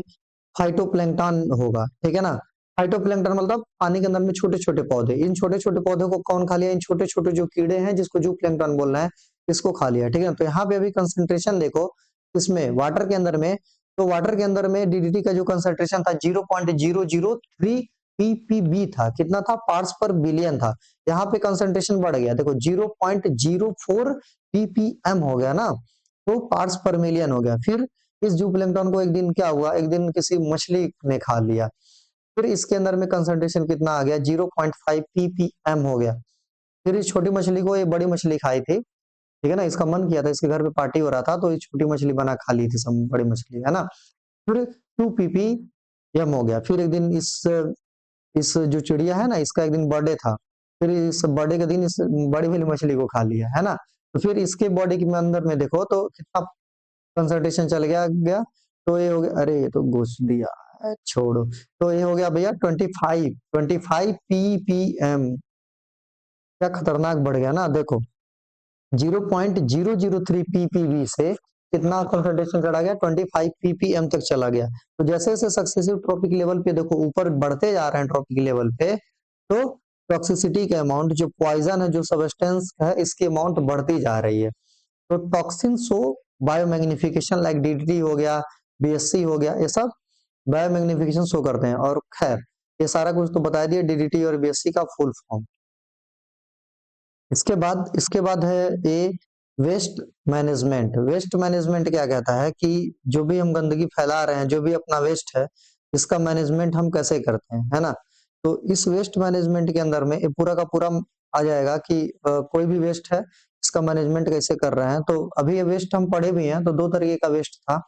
फाइटोप्लैंक्टन होगा, ठीक है ना। फाइटोप्लैंक्टन मतलब पानी के अंदर में छोटे छोटे पौधे, इन छोटे छोटे पौधों को कौन खा लिया, इन छोटे छोटे जो कीड़े हैं जिसको जू प्लैंक्टन बोलना है, इसको खा लिया, ठीक है ना। तो यहाँ पे अभी कंसंट्रेशन देखो, इसमें वाटर के अंदर में, तो वाटर के अंदर में डीडीटी का जो कंसंट्रेशन था 0.003 ppb था, कितना था, पार्ट्स पर बिलियन था। यहाँ पे कंसंट्रेशन बढ़ गया, देखो 0.04 ppm हो गया ना, तो पार्ट्स पर मिलियन हो गया। फिर इस जू प्लैंक्टन को एक दिन क्या हुआ, एक दिन किसी मछली ने खा लिया, फिर इसके अंदर में कंसंट्रेशन कितना आ गया, 0.5 ppm हो गया। फिर इस छोटी मछली को ये बड़ी मछली खाई थी, ठीक है ना, इसका मन किया था, इसके घर पे पार्टी हो रहा था, तो ये छोटी मछली बना खा ली थी सब बड़ी मछली, है ना। फिर 2 ppm हो गया। फिर एक दिन इस जो चिड़िया है ना, इसका एक दिन बर्थडे था, फिर इस बर्थडे के दिन इस बड़ी वाली मछली को खा लिया, है ना। तो फिर इसके बॉडी के अंदर में देखो तो कितना कंसंट्रेशन चल गया, तो ये हो गया, अरे ये तो घुस दिया, छोड़ो, तो ये हो गया भैया 25 ppm, क्या खतरनाक बढ़ गया ना, देखो 0.003 ppb से कितना कंसंट्रेशन चला गया, 25 ppm तक चला गया। तो जैसे जैसे सक्सेसिव ट्रॉपिक लेवल पे देखो ऊपर बढ़ते जा रहे हैं ट्रॉपिक लेवल पे, तो टॉक्सिसिटी के अमाउंट, जो पॉइजन है, जो सब्सटेंस है, इसकी अमाउंट बढ़ती जा रही है। तो टॉक्सिन सो बायोमैग्निफिकेशन लाइक डीडीटी हो गया, बीएससी हो गया, ये सब बायोमैग्निफिकेशन शो करते हैं। और खैर ये सारा कुछ तो बता दिया डीडीटी और बीएससी का फुल फॉर्म। इसके बाद है ए वेस्ट मैनेजमेंट। वेस्ट मैनेजमेंट क्या कहता है कि जो भी हम गंदगी फैला रहे हैं, जो भी अपना वेस्ट है, इसका मैनेजमेंट हम कैसे करते हैं, है ना। तो इस वेस्ट मैनेजमेंट के अंदर में ये पूरा का पूरा आ जाएगा कि कोई भी वेस्ट है इसका मैनेजमेंट कैसे कर रहे हैं। तो अभी ये वेस्ट हम पढ़े भी हैं, तो दो तरीके का वेस्ट था,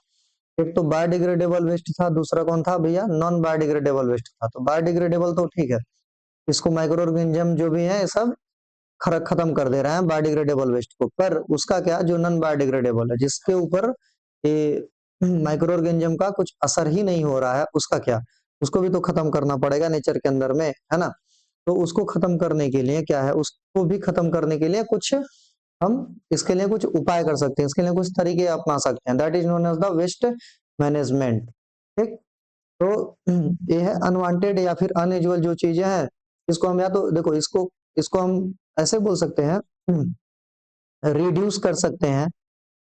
एक तो बायोडिग्रेडेबल वेस्ट था, दूसरा कौन था भैया, नॉन बायोडिग्रेडेबल वेस्ट था। तो बायोडिग्रेडेबल तो ठीक है, इसको माइक्रो ऑर्गेनिज्म जो भी है ये सब खत्म कर दे रहे हैं बायोडिग्रेडेबल वेस्ट को, पर उसका क्या, जो नॉन बायोडिग्रेडेबल है, जिसके ऊपर ये माइक्रो ऑर्गेनिज्म का कुछ असर ही नहीं हो रहा है, उसका क्या, उसको भी तो खत्म करना पड़ेगा नेचर के अंदर में, है ना। तो उसको खत्म करने के लिए क्या है, उसको भी खत्म करने के लिए कुछ हम इसके लिए कुछ उपाय कर सकते हैं, इसके लिए कुछ तरीके अपना सकते हैं, that is known as the waste management, ठीक। तो ये है अनवांटेड या फिर अनयूजुअल जो चीजें हैं, इसको हम या तो देखो इसको हम ऐसे बोल सकते हैं, रिड्यूस कर सकते हैं,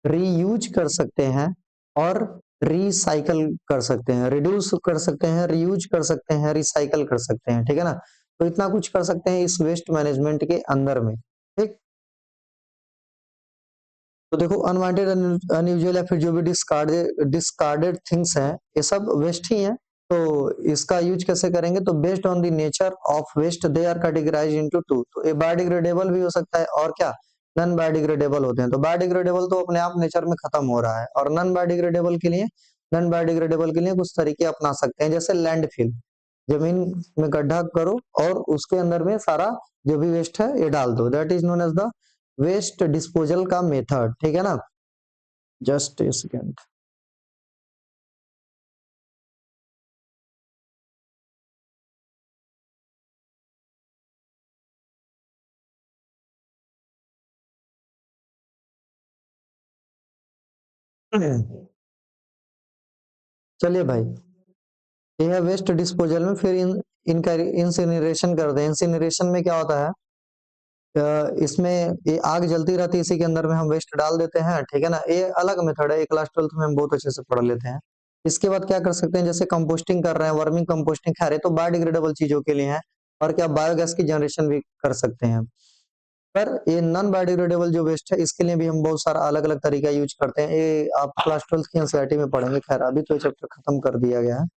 रीयूज कर सकते हैं, और रिसाइकल कर सकते हैं। रिड्यूस कर सकते हैं, रीयूज कर सकते हैं, रिसाइकल कर सकते हैं, ठीक है ना। तो इतना कुछ कर सकते हैं इस वेस्ट मैनेजमेंट के अंदर में, ठीक। तो देखो अनवांटेड अनयूजुअल या फिर जो भी डिस्कार्डेड थिंग्स हैं ये सब वेस्ट ही हैं। तो इसका यूज कैसे करेंगे, तो based on the nature of waste they are categorize into two. तो ये बायोडिग्रेडेबल भी हो सकता है और क्या नॉन बायोडिग्रेडेबल होते हैं। तो बायोडिग्रेडेबल तो अपने आप नेचर में खत्म हो रहा है, और नॉन बायोडिग्रेडेबल के लिए कुछ तरीके अपना सकते हैं, जैसे लैंडफिल। जमीन में गड्ढा करो और उसके अंदर में सारा जो भी वेस्ट है ये डाल दो, that is known as the waste disposal का मेथड। ठीक है ना, जस्ट ए सेकेंड। चलिए भाई, ये है वेस्ट डिस्पोजल में। फिर इनका इंसिनरेशन करते हैं। इंसिनरेशन में क्या होता है, इसमें ये आग जलती रहती है, इसी के अंदर में हम वेस्ट डाल देते हैं। ठीक है ना, ये अलग मेथड है, ये क्लास 12th में हम बहुत अच्छे से पढ़ लेते हैं। इसके बाद क्या कर सकते हैं, जैसे कंपोस्टिंग कर रहे हैं, वर्मिंग कंपोस्टिंग खा रहे हैं, तो बायोडिग्रेडेबल चीजों के लिए है। और क्या बायोगैस की जनरेशन भी कर सकते हैं। पर ये नॉन बायोडिग्रेडेबल जो वेस्ट है इसके लिए भी हम बहुत सारा अलग अलग तरीका यूज करते हैं। ये आप क्लास 12th की एनसीईआरटी में पढ़ेंगे। खैर अभी तो ये चैप्टर खत्म कर दिया गया है,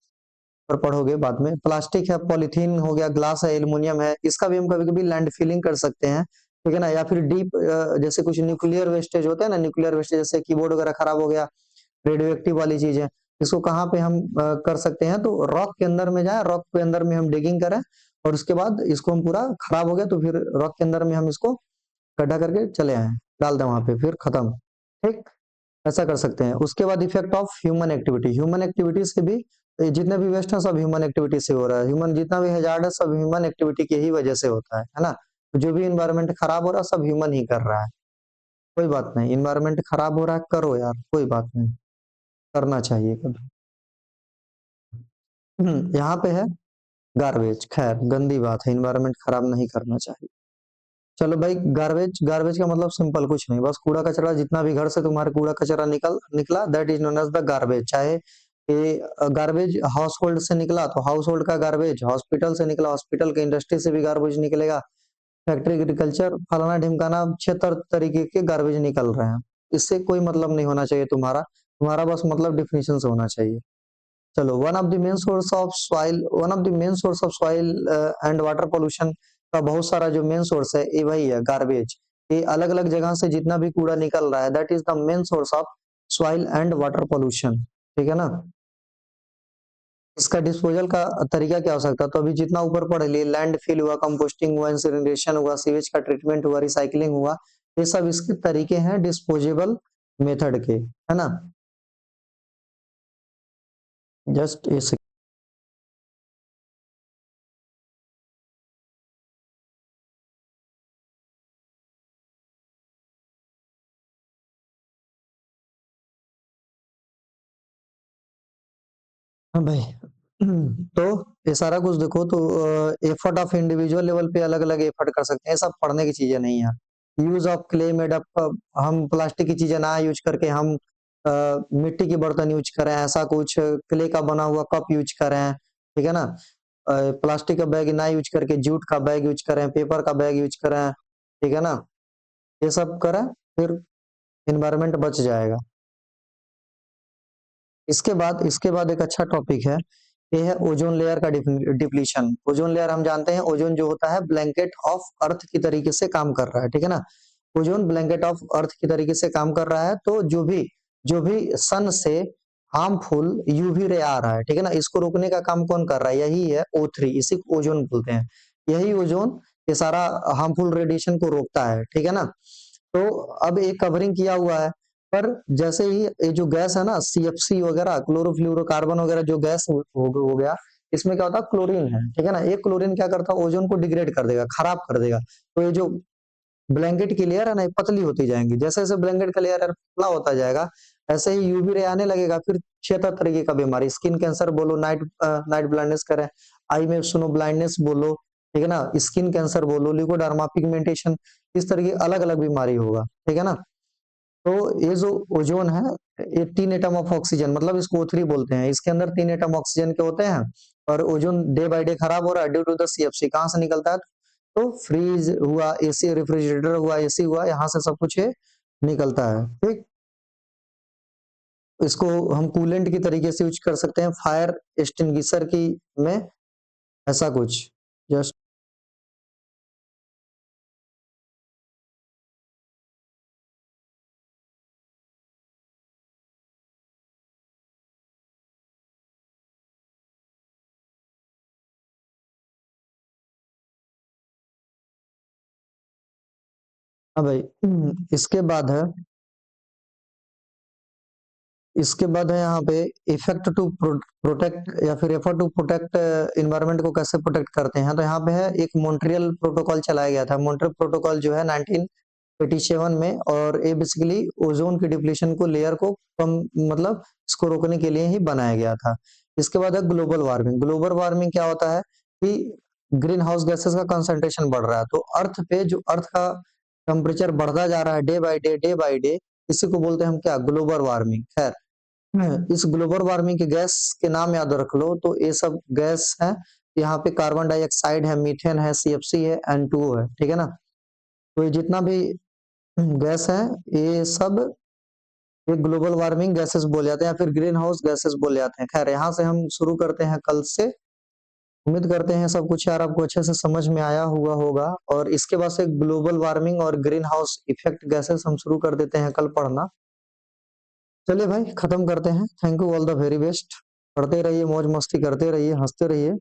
पर पढ़ोगे बाद में। प्लास्टिक है, पॉलीथीन हो गया, ग्लास है, एल्युमिनियम है, इसका भी हम कभी कभी लैंड फिलिंग कर सकते हैं। ठीक है ना, या फिर डीप जैसे कुछ न्यूक्लियर वेस्टेज होते हैं ना, न्यूक्लियर वेस्टेज जैसे कीबोर्ड वगैरह खराब हो गया, रेडियो एक्टिव वाली चीज है, इसको कहाँ पे हम कर सकते हैं, तो रॉक के अंदर में जाए, रॉक के अंदर में हम डिगिंग करें, और उसके बाद इसको हम पूरा खराब हो गया तो फिर रॉक के अंदर में हम इसको गड्ढा करके चले आए, डाल दें वहां पे, फिर खत्म। ठीक, ऐसा कर सकते हैं। उसके बाद effect of human activity. Human activity से भी जितने भी वेस्ट है सब ह्यूमन एक्टिविटी से हो रहा है। ह्यूमन जितना भी हैजार्ड है सब ह्यूमन एक्टिविटी की ही वजह से होता है ना। तो जो भी इन्वायरमेंट खराब हो रहा है सब ह्यूमन ही कर रहा है। कोई बात नहीं, इन्वायरमेंट खराब हो रहा है, करो यार, कोई बात नहीं, करना चाहिए कभी। यहाँ पे है गार्बेज। खैर गंदी बात है, इन्वायरमेंट खराब नहीं करना चाहिए। चलो भाई, गार्बेज, गार्बेज का मतलब सिंपल कुछ नहीं, बस कूड़ा कचरा जितना भी घर से तुम्हारे कूड़ा कचरा निकला, that is known as the garbage. चाहे ये गार्बेज हाउस होल्ड से निकला तो हाउस होल्ड का गार्बेज, हॉस्पिटल से निकला हॉस्पिटल के, इंडस्ट्री से भी गार्बेज निकलेगा, फैक्ट्री, एग्रीकल्चर, फलाना ढिमकाना, 6 तरीके के गार्बेज निकल रहे हैं। इससे कोई मतलब नहीं होना चाहिए तुम्हारा, तुम्हारा बस मतलब डिफिनेशन से होना चाहिए। चलो, one of the main source of soil and water pollution का बहुत सारा जो मेन सोर्स है ये वही है गार्बेज। ये अलग अलग जगह से जितना भी कूड़ा निकल रहा है that is the main source of soil and water pollution. ठीक है ना, इसका डिस्पोजल का तरीका क्या हो सकता है, तो अभी जितना ऊपर पढ़ लिए, लैंड फिल हुआ, कंपोस्टिंग हुआ, इंसिनरेशन हुआ, सीवेज का ट्रीटमेंट हुआ, रिसाइकलिंग हुआ, ये सब इसके तरीके हैं डिस्पोजेबल मेथड के, है ना। जस्ट ये हाँ भाई। तो ये सारा कुछ देखो, तो एफर्ट ऑफ इंडिविजुअल लेवल पे अलग अलग एफर्ट कर सकते हैं, सब पढ़ने की चीजें नहीं है। Use of clay made up, हम प्लास्टिक की चीजें ना यूज करके हम मिट्टी के बर्तन यूज करें, ऐसा कुछ क्ले का बना हुआ कप यूज करें। ठीक है ना, प्लास्टिक का बैग ना यूज करके जूट का बैग यूज करें, पेपर का बैग यूज करें। ठीक है ना, ये सब करें, फिर इन्वायरमेंट बच जाएगा। इसके बाद एक अच्छा टॉपिक है, ये है ओजोन लेयर का डिप्लीशन। ओजोन लेयर हम जानते हैं, ओजोन जो होता है ब्लैंकेट ऑफ अर्थ की तरीके से काम कर रहा है। ठीक है ना, ओजोन ब्लैंकेट ऑफ अर्थ की तरीके से काम कर रहा है। तो जो भी सन से हार्मफुल यूवी रे आ रहा है, ठीक है ना, इसको रोकने का काम कौन कर रहा है, यही है O3, इसी को ओजोन बोलते हैं। यही ओजोन ये सारा हार्मफुल रेडिएशन को रोकता है। ठीक है ना, तो अब एक कवरिंग किया हुआ है, पर जैसे ही ये जो गैस है ना, CFC वगैरह, क्लोरोफ्लोरोकार्बन वगैरह जो गैस हो गया, इसमें क्या होता है, क्लोरीन है। ठीक है ना, ये क्लोरीन क्या करता है, ओजोन को डिग्रेड कर देगा, खराब कर देगा। तो ये जो ब्लैंकेट की लेयर है ना, ये पतली होती जाएंगी। जैसे जैसे ब्लैंकेट का लेयर पतला होता जाएगा, ऐसे ही यूवी रे आने लगेगा, फिर 76 तरीके का बीमारी, स्किन कैंसर बोलो, नाइट ब्लाइंडनेस करें, आई में सुनो ब्लाइंडनेस बोलो, ठीक है ना, स्किन कैंसर बोलो, लिकोडर्मा पिगमेंटेशन, इस तरह की अलग अलग बीमारी होगा। ठीक है ना, तो ये जो ओजोन है, ये 3 एटम ऑफ ऑक्सीजन, मतलब इसको O3 बोलते हैं, इसके अंदर 3 एटम ऑक्सीजन के होते हैं। और ओजोन डे बाय डे खराब हो रहा है ड्यू टू द CFC। कहाँ से निकलता है, तो फ्रीज हुआ, AC रेफ्रिजरेटर हुआ, AC हुआ, यहाँ से सब कुछ है निकलता है। ठीक, इसको हम कूलेंट की तरीके से यूज कर सकते हैं, फायर एक्सटिंग्विशर की में ऐसा कुछ। जस्ट हाँ भाई, इसके बाद है यहाँ पे इफेक्ट टू प्रोटेक्ट या फिर एफर्ट टू प्रोटेक्ट इन्वायरमेंट को कैसे प्रोटेक्ट करते हैं। तो यहाँ पे है एक मॉन्ट्रियल प्रोटोकॉल चलाया गया था। मॉन्ट्रियल प्रोटोकॉल जो है 1987 में, और ये बेसिकली ओजोन की डिप्लीशन को, लेयर को कम, मतलब इसको रोकने के लिए ही बनाया गया था। इसके बाद है ग्लोबल वार्मिंग। ग्लोबल वार्मिंग क्या होता है कि ग्रीन हाउस गैसेस का कंसंट्रेशन बढ़ रहा है, तो अर्थ पे जो अर्थ का टेम्परेचर बढ़ता जा रहा है day by day, day by day, इसी को बोलते हैं हम क्या, ग्लोबल वार्मिंग। खैर, इस ग्लोबल वार्मिंग के गैस के नाम याद रख लो। तो ये सब गैस है, यहाँ पे कार्बन डाइऑक्साइड है, मीथेन है, सीएफसी है, N2O है। ठीक है ना। तो ये जितना भी गैस है, ये सब ये ग्लोबल वार्मिंग गैसेस बोले जाते हैं या फिर ग्रीन हाउस गैसेस बोले जाते हैं। खैर, यहाँ से हम शुरू करते हैं कल से। उम्मीद करते हैं सब कुछ यार आपको अच्छे से समझ में आया हुआ होगा, और इसके बाद से ग्लोबल वार्मिंग और ग्रीन हाउस इफेक्ट गैसेस हम शुरू कर देते हैं कल पढ़ना। चलिए भाई, खत्म करते हैं। Thank you, all the very best. पढ़ते रहिए, मौज मस्ती करते रहिए, हंसते रहिए।